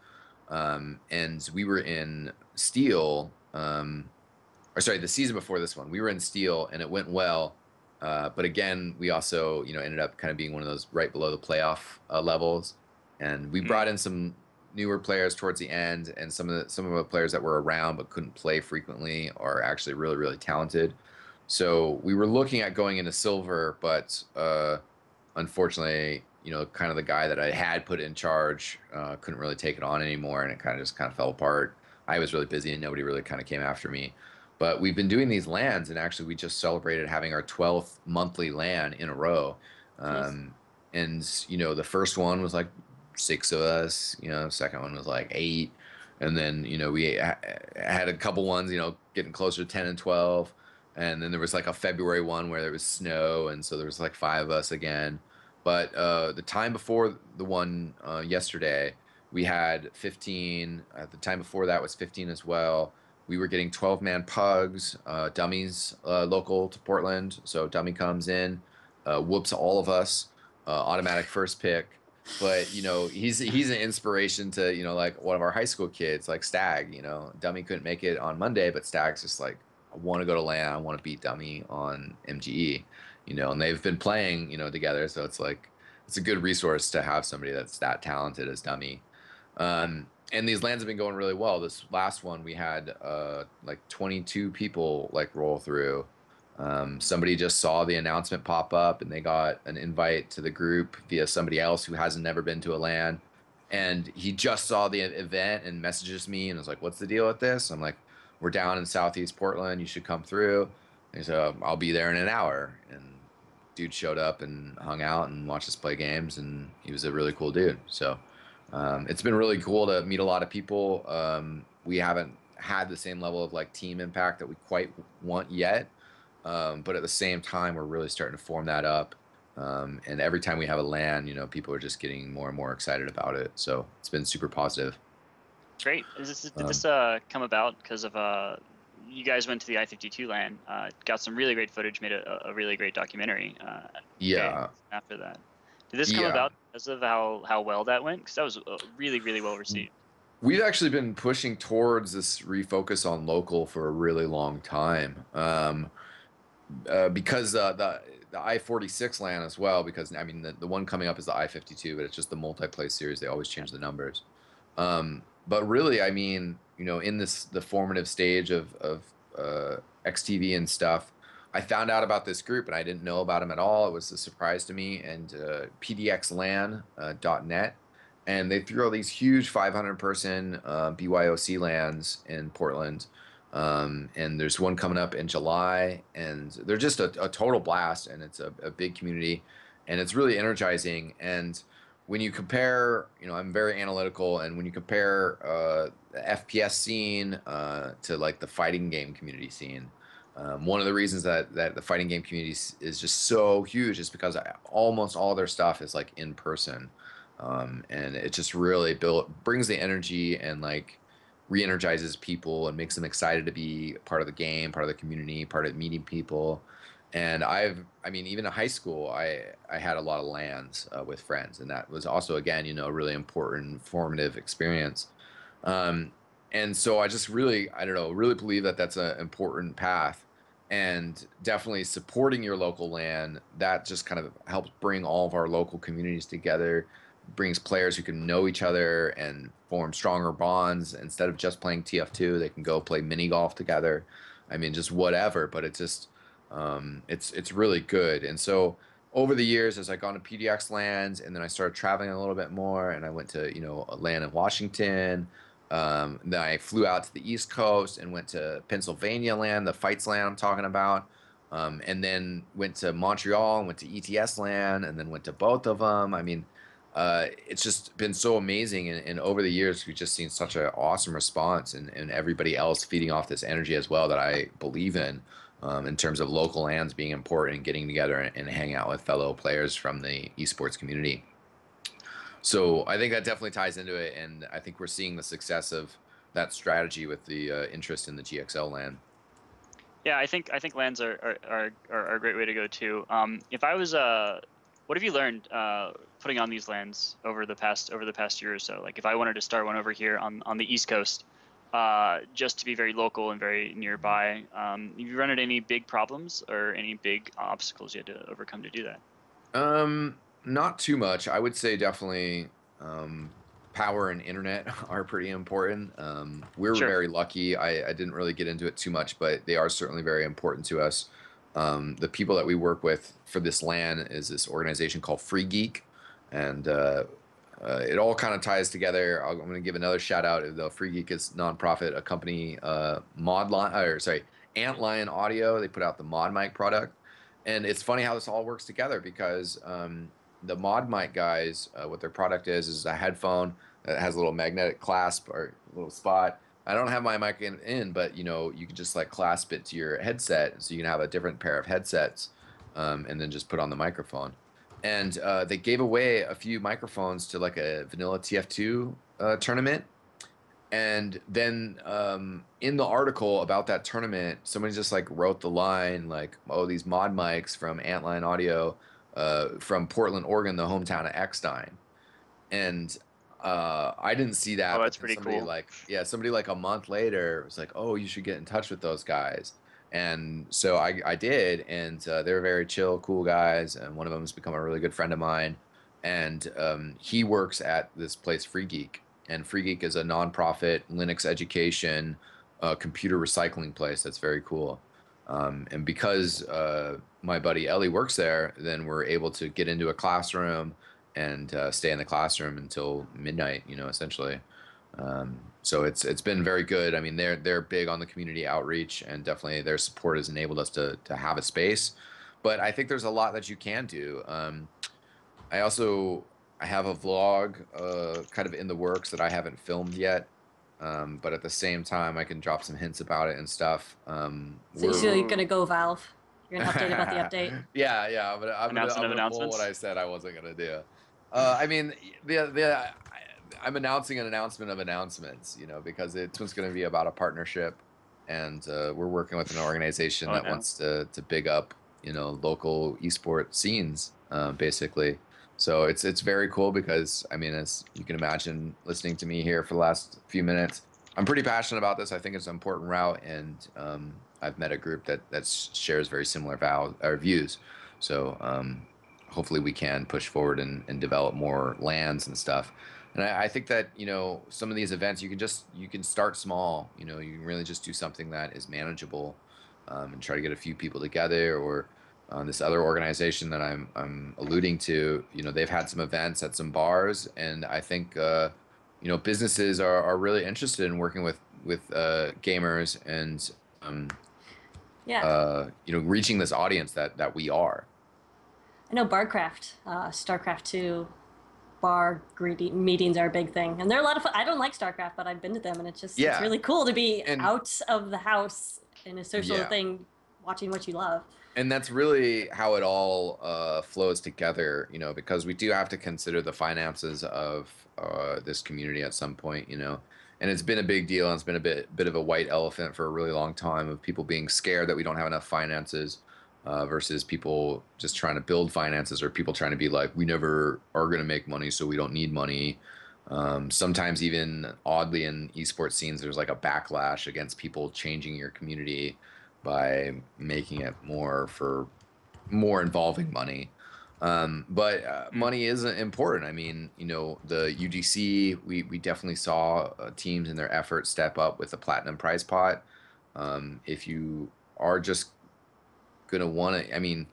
And we were in Steel, the season before this one. We were in Steel, and it went well. But again, we also, ended up kind of being one of those right below the playoff levels, and we brought in some newer players towards the end, and some of the players that were around but couldn't play frequently are actually really, really talented. So we were looking at going into silver, but unfortunately, kind of the guy that I had put in charge couldn't really take it on anymore, and it kind of fell apart. I was really busy, and nobody really kind of came after me. But we've been doing these LANs, and actually we just celebrated having our 12th monthly LAN in a row. And, the first one was like 6 of us, second one was like 8. And then, we had a couple ones, getting closer to 10 and 12. And then there was like a February one where there was snow, and so there was like 5 of us again. But the time before the one yesterday, we had 15. The time before that was 15 as well. We were getting 12-man pugs, dummies local to Portland. So dummy comes in, whoops all of us, automatic first pick. But, he's an inspiration to, like one of our high school kids, like Stag. Dummy couldn't make it on Monday, but Stag's just like, I want to go to LAN. I want to beat Dummy on MGE, and they've been playing, together. So it's like, it's a good resource to have somebody that's that talented as Dummy. And these LANs have been going really well. This last one, we had like 22 people like roll through. Somebody just saw the announcement pop up and they got an invite to the group via somebody else who hasn't never been to a LAN. And he just saw the event and messages me and was like, "What's the deal with this?" I'm like, "We're down in Southeast Portland. You should come through." And he said, "I'll be there in an hour." And dude showed up and hung out and watched us play games. And he was a really cool dude. So it's been really cool to meet a lot of people. We haven't had the same level of like team impact that we quite want yet. But at the same time, we're really starting to form that up. And every time we have a LAN, people are just getting more and more excited about it. So it's been super positive. Great. Did this come about because of you guys went to the I-52 LAN, got some really great footage, made a really great documentary. Yeah. After that, did this come about because of how well that went? Because that was really, really well received. We've actually been pushing towards this refocus on local for a really long time. Because the I-46 LAN as well, because I mean the one coming up is the I-52, but it's just the multiplayer series. They always change the numbers. But really, I mean, in the formative stage of XTV and stuff, I found out about this group and I didn't know about them at all. It was a surprise to me. And pdxlan.net, and they threw all these huge 500-person BYOC LANs in Portland. And there's one coming up in July, and they're just a total blast, and it's a big community, and it's really energizing. And when you compare, I'm very analytical, and when you compare the FPS scene to like the fighting game community scene, one of the reasons that the fighting game community is just so huge is because almost all their stuff is like in person, and it just really brings the energy and like re-energizes people and makes them excited to be part of the game, part of the community, part of meeting people. And I mean, even in high school, I had a lot of LANs with friends, and that was also, again, a really important formative experience. And so I just really believe that that's an important path, and definitely supporting your local LAN, that just kind of helps bring all of our local communities together, brings players who can know each other and form stronger bonds. Instead of just playing TF2, they can go play mini golf together. I mean, just whatever, but it just, it's really good. And so over the years, as I gone to PDX LANs, and then I started traveling a little bit more, and I went to, a LAN in Washington. Then I flew out to the East Coast and went to Pennsylvania LAN, the Fights LAN I'm talking about. And then went to Montreal and went to ETS LAN, and then went to both of them. I mean, it's just been so amazing, and over the years we've just seen such an awesome response, and everybody else feeding off this energy as well that I believe in terms of local LANs being important and getting together and hang out with fellow players from the esports community. So I think that definitely ties into it, and I think we're seeing the success of that strategy with the interest in the GXL LAN. Yeah, I think LANs are a great way to go too. If I was what have you learned putting on these LANs over the past year or so? Like if I wanted to start one over here on the East Coast, just to be very local and very nearby, have you run into any big problems or any big obstacles you had to overcome to do that? Not too much. I would say definitely power and internet are pretty important. We're very lucky. I didn't really get into it too much, but they are certainly very important to us. The people that we work with for this LAN is this organization called Free Geek, and it all kind of ties together. I'm going to give another shout out. The Free Geek is nonprofit, a company, Antlion Audio. They put out the Mod Mic product, and it's funny how this all works together because the Mod Mic guys, what their product is a headphone that has a little magnetic clasp or a little spot. I don't have my mic in, but you can just like clasp it to your headset, so you can have a different pair of headsets, and then just put on the microphone. And they gave away a few microphones to like a vanilla TF2 tournament. And then in the article about that tournament, somebody just like wrote the line like, "Oh, these mod mics from Antlion Audio from Portland, Oregon, the hometown of eXtine." And I didn't see that. Oh, that's pretty cool. Somebody like a month later was like, "Oh, you should get in touch with those guys." And so I did, and they were very chill, cool guys. And one of them has become a really good friend of mine. And he works at this place, Free Geek. And Free Geek is a nonprofit Linux education, computer recycling place. That's very cool. And because my buddy Ellie works there, then we're able to get into a classroom and stay in the classroom until midnight, essentially. So it's been very good. I mean, they're big on the community outreach, and definitely their support has enabled us to have a space. But I think there's a lot that you can do. I have a vlog kind of in the works that I haven't filmed yet. But at the same time, I can drop some hints about it and stuff. So you're going to go Valve? You're going to update about the update? Yeah. I'm gonna pull what I said I wasn't going to do. I mean, I'm announcing an announcement of announcements, because it's going to be about a partnership. And we're working with an organization that wants to big up, local esport scenes, basically. So it's very cool because, I mean, as you can imagine, listening to me here for the last few minutes, I'm pretty passionate about this. I think it's an important route, and I've met a group that shares very similar views. So hopefully we can push forward and develop more lands and stuff. And I think that, some of these events, you can start small. You can really just do something that is manageable, and try to get a few people together. Or this other organization that I'm alluding to, they've had some events at some bars, and I think businesses are really interested in working with gamers and reaching this audience that we are. I know Barcraft, StarCraft 2 bar meetings are a big thing, and they're a lot of fun. I don't like StarCraft, but I've been to them, and it's really cool to be out of the house in a social thing, watching what you love. And that's really how it all flows together, because we do have to consider the finances of this community at some point, and it's been a big deal, and it's been a bit of a white elephant for a really long time, of people being scared that we don't have enough finances, versus people just trying to build finances, or people trying to be like, we never are going to make money, so we don't need money. Sometimes even oddly in esports scenes, there's like a backlash against people changing your community by making it more involving money. But money is important. I mean, the UGC, we definitely saw teams in their effort step up with the platinum prize pot. If you are just gonna want to, I mean,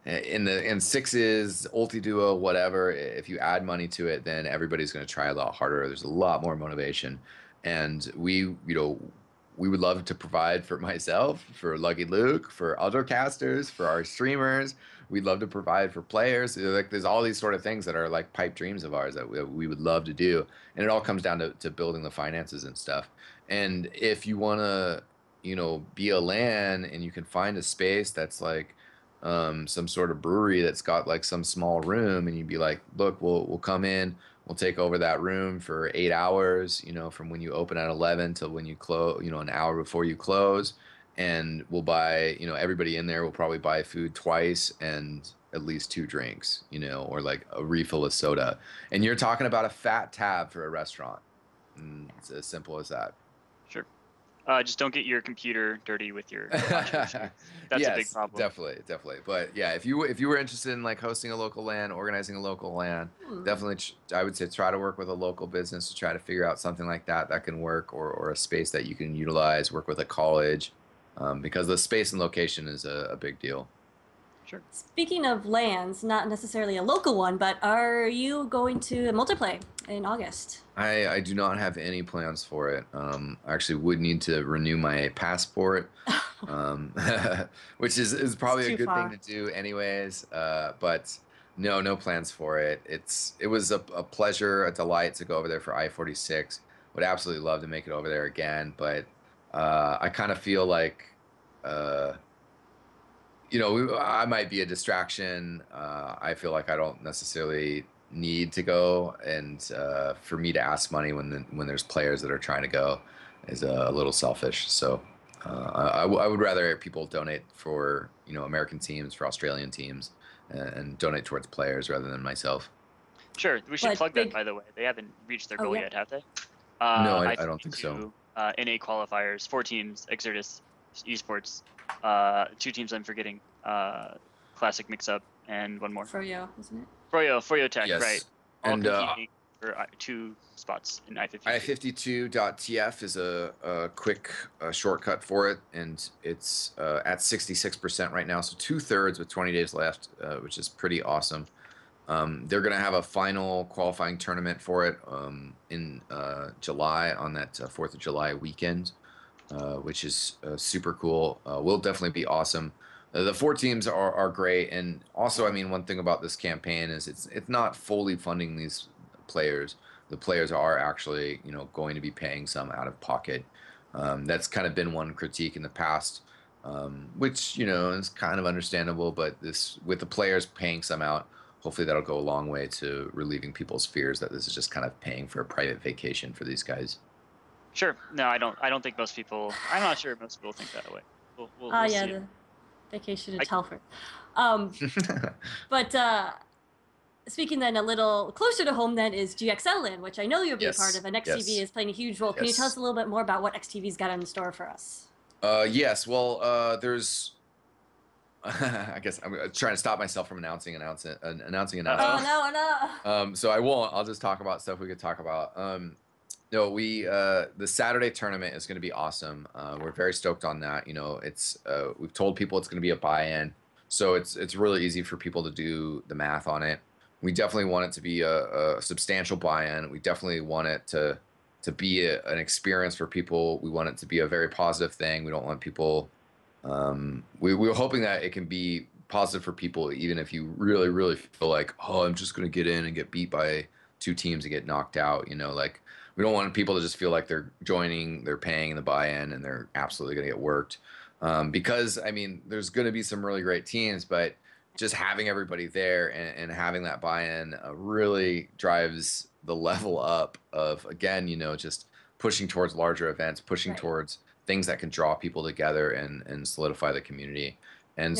in sixes, ulti duo, whatever, if you add money to it, then everybody's gonna try a lot harder. There's a lot more motivation, and we would love to provide for myself, for Lucky Luke, for other casters, for our streamers. We'd love to provide for players. Like, there's all these sort of things that are like pipe dreams of ours that we would love to do. And it all comes down to building the finances and stuff. And if you want to, be a LAN, and you can find a space that's like some sort of brewery that's got like some small room, and you'd be like, look, we'll come in, we'll take over that room for 8 hours, from when you open at 11 till when you close, an hour before you close. And we'll buy, everybody in there will probably buy food twice and at least 2 drinks, or like a refill of soda. And you're talking about a fat tab for a restaurant. And it's as simple as that. Sure. Just don't get your computer dirty with your That's a big problem. Definitely. But yeah, if you were interested in like hosting a local LAN, organizing a local LAN, definitely I would say try to work with a local business to try to figure out something like that can work, or a space that you can utilize, work with a college, because the space and location is a big deal. Sure. Speaking of LANs, not necessarily a local one, but are you going to multiplay in August? I do not have any plans for it. I actually would need to renew my passport, which is probably a good thing to do anyways. But no plans for it. It was a pleasure, a delight to go over there for I-46. Would absolutely love to make it over there again, but I kind of feel like I might be a distraction. I feel like I don't necessarily need to go, and for me to ask money when there's players that are trying to go is a little selfish. So I would rather people donate for American teams, for Australian teams, and donate towards players rather than myself. Sure, we should plug that, by the way. They haven't reached their goal yet, have they? No, I don't think so. NA qualifiers, 4 teams, Exertus Esports, 2 teams I'm forgetting, Classic Mix-Up, and one more. Froyo, isn't it? Froyo Tech, yes. right. And or 2 spots in I-52. I52.tf is a quick shortcut for it, and it's at 66% right now, so 2/3 with 20 days left, which is pretty awesome. They're going to have a final qualifying tournament for it in July, on that 4th of July weekend, which is super cool. Will definitely be awesome. The 4 teams are great, and also, I mean, one thing about this campaign is it's not fully funding these players. The players are actually, going to be paying some out of pocket. That's kind of been one critique in the past, which, is kind of understandable, but this, with the players paying some out, hopefully that'll go a long way to relieving people's fears that this is just kind of paying for a private vacation for these guys. Sure. No, I don't think most people. I'm not sure if most people think that way. We'll yeah, see. the vacation to Telford. But speaking then a little closer to home, then is GXLland, which I know you'll be a part of, and XTV is playing a huge role. Can you tell us a little bit more about what XTV's got in store for us? Yes. Well, there's. I guess I'm trying to stop myself from announcing announcements. Oh no! So I won't. I'll just talk about stuff we could talk about. No, the Saturday tournament is going to be awesome. We're very stoked on that. It's we've told people it's going to be a buy-in, so it's really easy for people to do the math on it. We definitely want it to be a substantial buy-in. We definitely want it to be an experience for people. We want it to be a very positive thing. We don't want people. We were hoping that it can be positive for people, even if you really, really feel like, oh, I'm just going to get in and get beat by 2 teams and get knocked out. Like, we don't want people to just feel like they're joining, they're paying the buy-in, and they're absolutely going to get worked. Because, I mean, there's going to be some really great teams, but just having everybody there and having that buy-in really drives the level up of, again, just pushing towards larger events, pushing towards things that can draw people together and solidify the community. And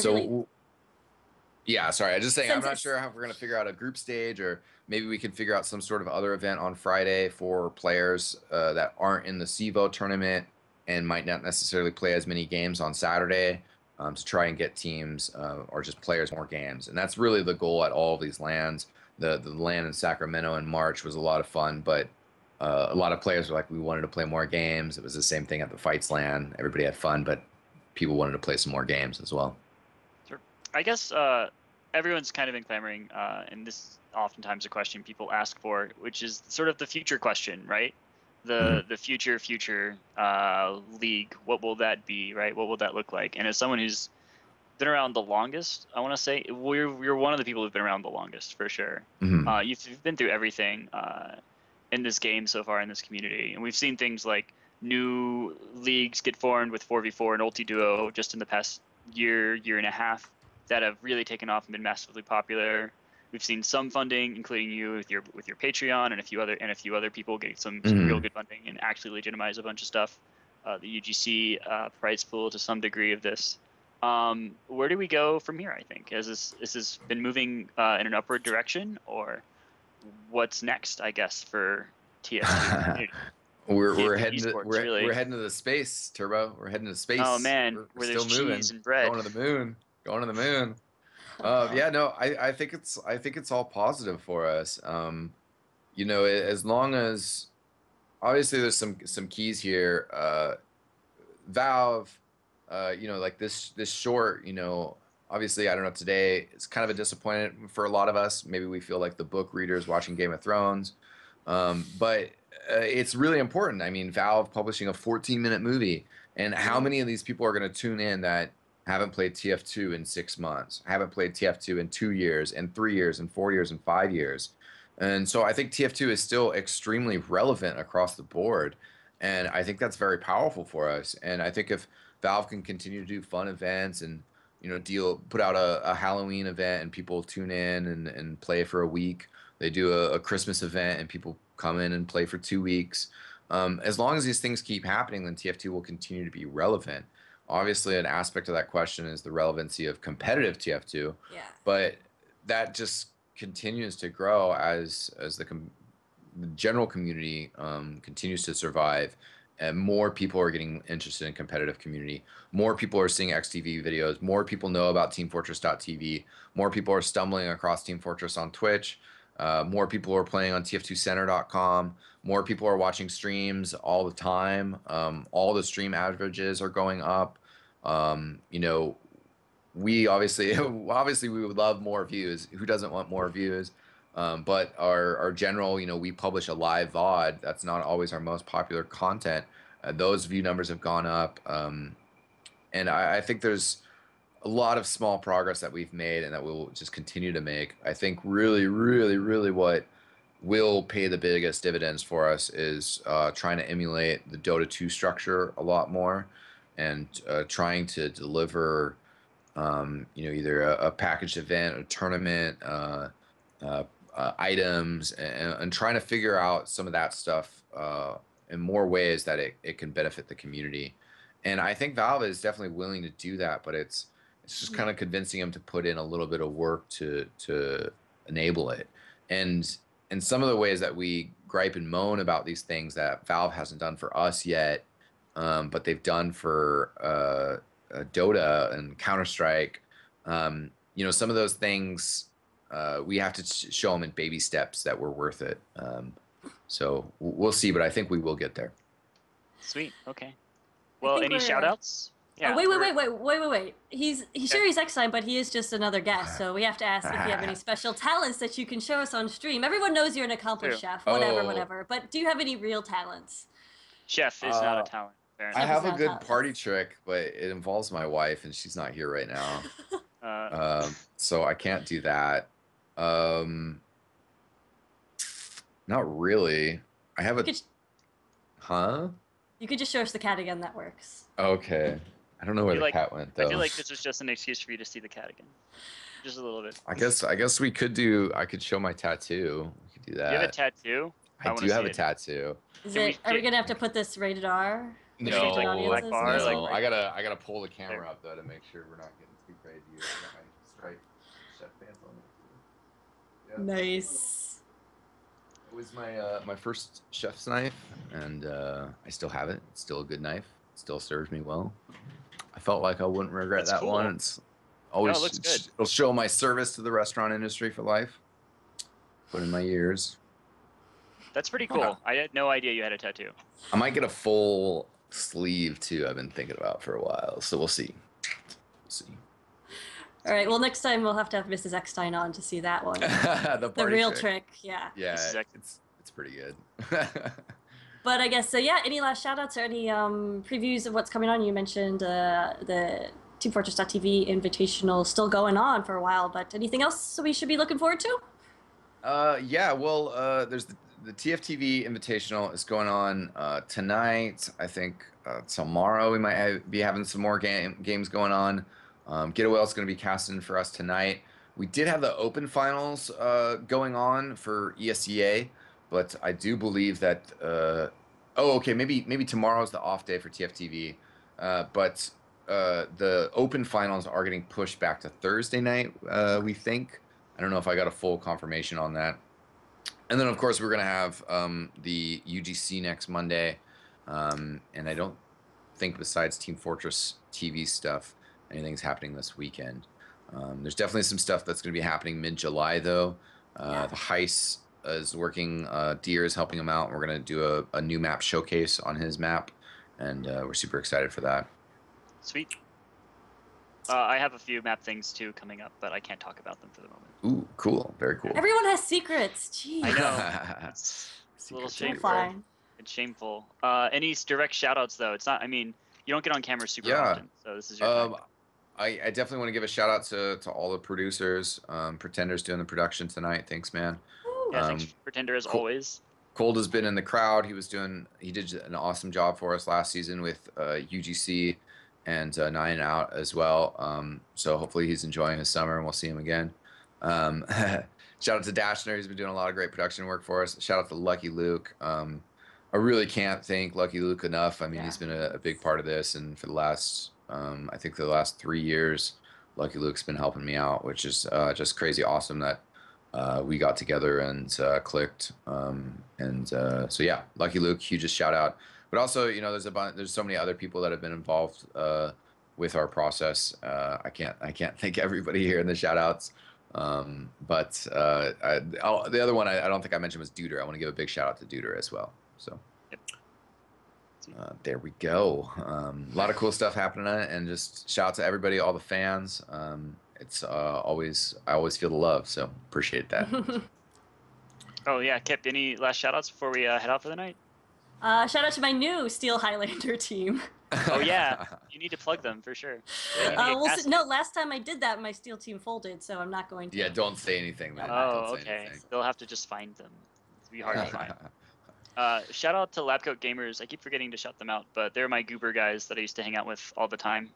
yeah, sorry, I just saying, I'm not sure how we're going to figure out a group stage, or maybe we can figure out some sort of other event on Friday for players that aren't in the CEVO tournament and might not necessarily play as many games on Saturday, to try and get teams or just players more games. And that's really the goal at all of these LANs. The LAN in Sacramento in March was a lot of fun, but a lot of players were like, we wanted to play more games. It was the same thing at the Fights LAN. Everybody had fun, but people wanted to play some more games as well. Sure. I guess everyone's kind of been clamoring, and this is oftentimes a question people ask for, which is sort of the future question, right? The future league. What will that be, right? What will that look like? And as someone who's been around the longest, I want to say we're one of the people who've been around the longest for sure. You've been through everything in this game so far, in this community, and we've seen things like new leagues get formed with 4v4 and Ulti-Duo just in the past year and a half that have really taken off and been massively popular. We've seen some funding, including you with your Patreon, and a few other people get some real good funding and actually legitimize a bunch of stuff. The UGC prize pool to some degree of this. Where do we go from here? I think has this been moving in an upward direction, or what's next? I guess for TF2. We're heading to the space, Turbo. We're heading to space. Oh man, we're still still moving. Cheese and bread. Going to the moon. Yeah, no, I think it's all positive for us. As long as, obviously there's some keys here. Valve, like this short, obviously, I don't know, today it's kind of a disappointment for a lot of us. Maybe we feel like the book readers watching Game of Thrones, but it's really important. I mean, Valve publishing a 14-minute movie, and how many of these people are going to tune in that haven't played TF2 in 6 months, haven't played TF2 in 2 years, and 3 years, and 4 years, and 5 years. And so I think TF2 is still extremely relevant across the board, and I think that's very powerful for us. And I think if Valve can continue to do fun events and put out a Halloween event and people tune in and play for a week, they do a Christmas event and people come in and play for 2 weeks. As long as these things keep happening, then TF2 will continue to be relevant. Obviously, an aspect of that question is the relevancy of competitive TF2. Yeah. But that just continues to grow as the general community continues to survive, and more people are getting interested in competitive community. More people are seeing XTV videos. More people know about TeamFortress.tv. More people are stumbling across Team Fortress on Twitch. More people are playing on TF2Center.com. More people are watching streams all the time. All the stream averages are going up. We obviously we would love more views. Who doesn't want more views? But our general, we publish a live VOD. That's not always our most popular content. Those view numbers have gone up. And I think there's a lot of small progress that we've made and that we'll just continue to make. I think really, really, really what will pay the biggest dividends for us is trying to emulate the Dota 2 structure a lot more and trying to deliver, either a packaged event, a tournament, items, and trying to figure out some of that stuff in more ways that it can benefit the community. And I think Valve is definitely willing to do that, but it's just kind of convincing them to put in a little bit of work to enable it. And some of the ways that we gripe and moan about these things that Valve hasn't done for us yet, but they've done for Dota and Counter-Strike, some of those things we have to show them in baby steps that we're worth it. So we'll see, but I think we will get there. Sweet. Okay. Well, any shout-outs? Yeah, wait. He's eXtine, but he is just another guest, so we have to ask if you have any special talents that you can show us on stream. Everyone knows you're an accomplished chef, whatever. But do you have any real talents? Chef is not a talent. I have a good party trick, but it involves my wife, and she's not here right now. So I can't do that. Not really. I have Huh? You could just show us the cat again. That works. Okay. I don't know where the cat went, though. I feel like this was just an excuse for you to see the cat again. Just a little bit. I guess I could show my tattoo. We could do that. You have a tattoo? I do have a tattoo. Are we gonna have to put this rated R? No, like bar, no. I gotta pull the camera up though to make sure we're not getting too crazy. I got my striped chef pants on there too. Yep. Nice. It was my first chef's knife, and I still have it. It's still a good knife. It still serves me well. I felt like I wouldn't regret that cool. one. It's always it'll show my service to the restaurant industry for life. Put in my years. That's pretty cool. I had no idea you had a tattoo. I might get a full sleeve too. I've been thinking about for a while, so we'll see. All right. Well, next time we'll have to have Mrs. eXtine on to see that one. the real trick. Yeah. Yeah. It's pretty good. But I guess any last shout outs or any previews of what's coming on? You mentioned the TeamFortress.tv Invitational still going on for a while, but anything else we should be looking forward to? There's the TFTV Invitational is going on tonight. I think tomorrow we might be having some more games going on. Get Away is going to be casting for us tonight. We did have the open finals going on for ESEA, but I do believe that maybe tomorrow's the off day for TFTV. But the open finals are getting pushed back to Thursday night, we think. I don't know if I got a full confirmation on that. And then, of course, we're going to have the UGC next Monday. And I don't think besides Team Fortress TV stuff, anything's happening this weekend. There's definitely some stuff that's going to be happening mid-July, though. The Heist is working. Deer is helping him out. We're going to do a new map showcase on his map. And we're super excited for that. Sweet. I have a few map things, too, coming up, but I can't talk about them for the moment. Ooh, cool. Very cool. Everyone has secrets. Jeez. I know. It's a little shameful. It's shameful. Any direct shout-outs, though? It's not, you don't get on camera super often, so this is your time. I definitely want to give a shout-out to all the producers. Pretender's doing the production tonight. Thanks, man. Yeah, thanks, Pretender, as always. Cold has been in the crowd. He did an awesome job for us last season with UGC and 9 Out as well. So hopefully he's enjoying his summer and we'll see him again. Shout out to Dashner. He's been doing a lot of great production work for us. Shout out to Lucky Luke. I really can't thank Lucky Luke enough. He's been a big part of this. And for the last, I think the last 3 years, Lucky Luke's been helping me out, which is just crazy awesome that we got together and clicked. So yeah, Lucky Luke, hugest shout out. But also, there's so many other people that have been involved with our process. I can't thank everybody here in the shout outs. But the other one I don't think I mentioned was Duder. I want to give a big shout out to Duder as well. So there we go. A lot of cool stuff happening, and just shout out to everybody, all the fans. It's I always feel the love, so appreciate that. Oh yeah, Kip, any last shout outs before we head out for the night? Shout out to my new Steel Highlander team. Oh yeah, you need to plug them for sure. No, last time I did that, my Steel team folded, so I'm not going to. Yeah, don't say anything, man. Oh, okay. They'll have to just find them. It'll be hard to find. Shout out to Labcoat Gamers. I keep forgetting to shout them out, but they're my goober guys that I used to hang out with all the time.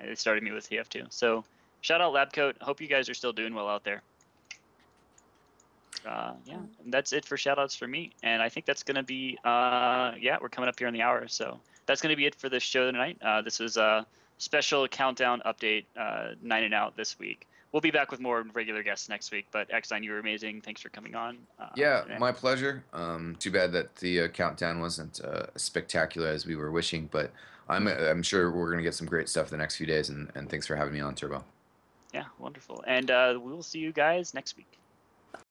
They started me with TF2. So shout out Labcoat. Hope you guys are still doing well out there. Yeah, and that's it for shout outs for me. And I think that's going to be, we're coming up here in the hour. So that's going to be it for this show tonight. This was a special countdown update, 9 and Out this week. We'll be back with more regular guests next week. But eXtine, you were amazing. Thanks for coming on. My pleasure. Too bad that the countdown wasn't as spectacular as we were wishing, but I'm sure we're going to get some great stuff the next few days. And thanks for having me on, Turbo. Yeah, wonderful. And we will see you guys next week.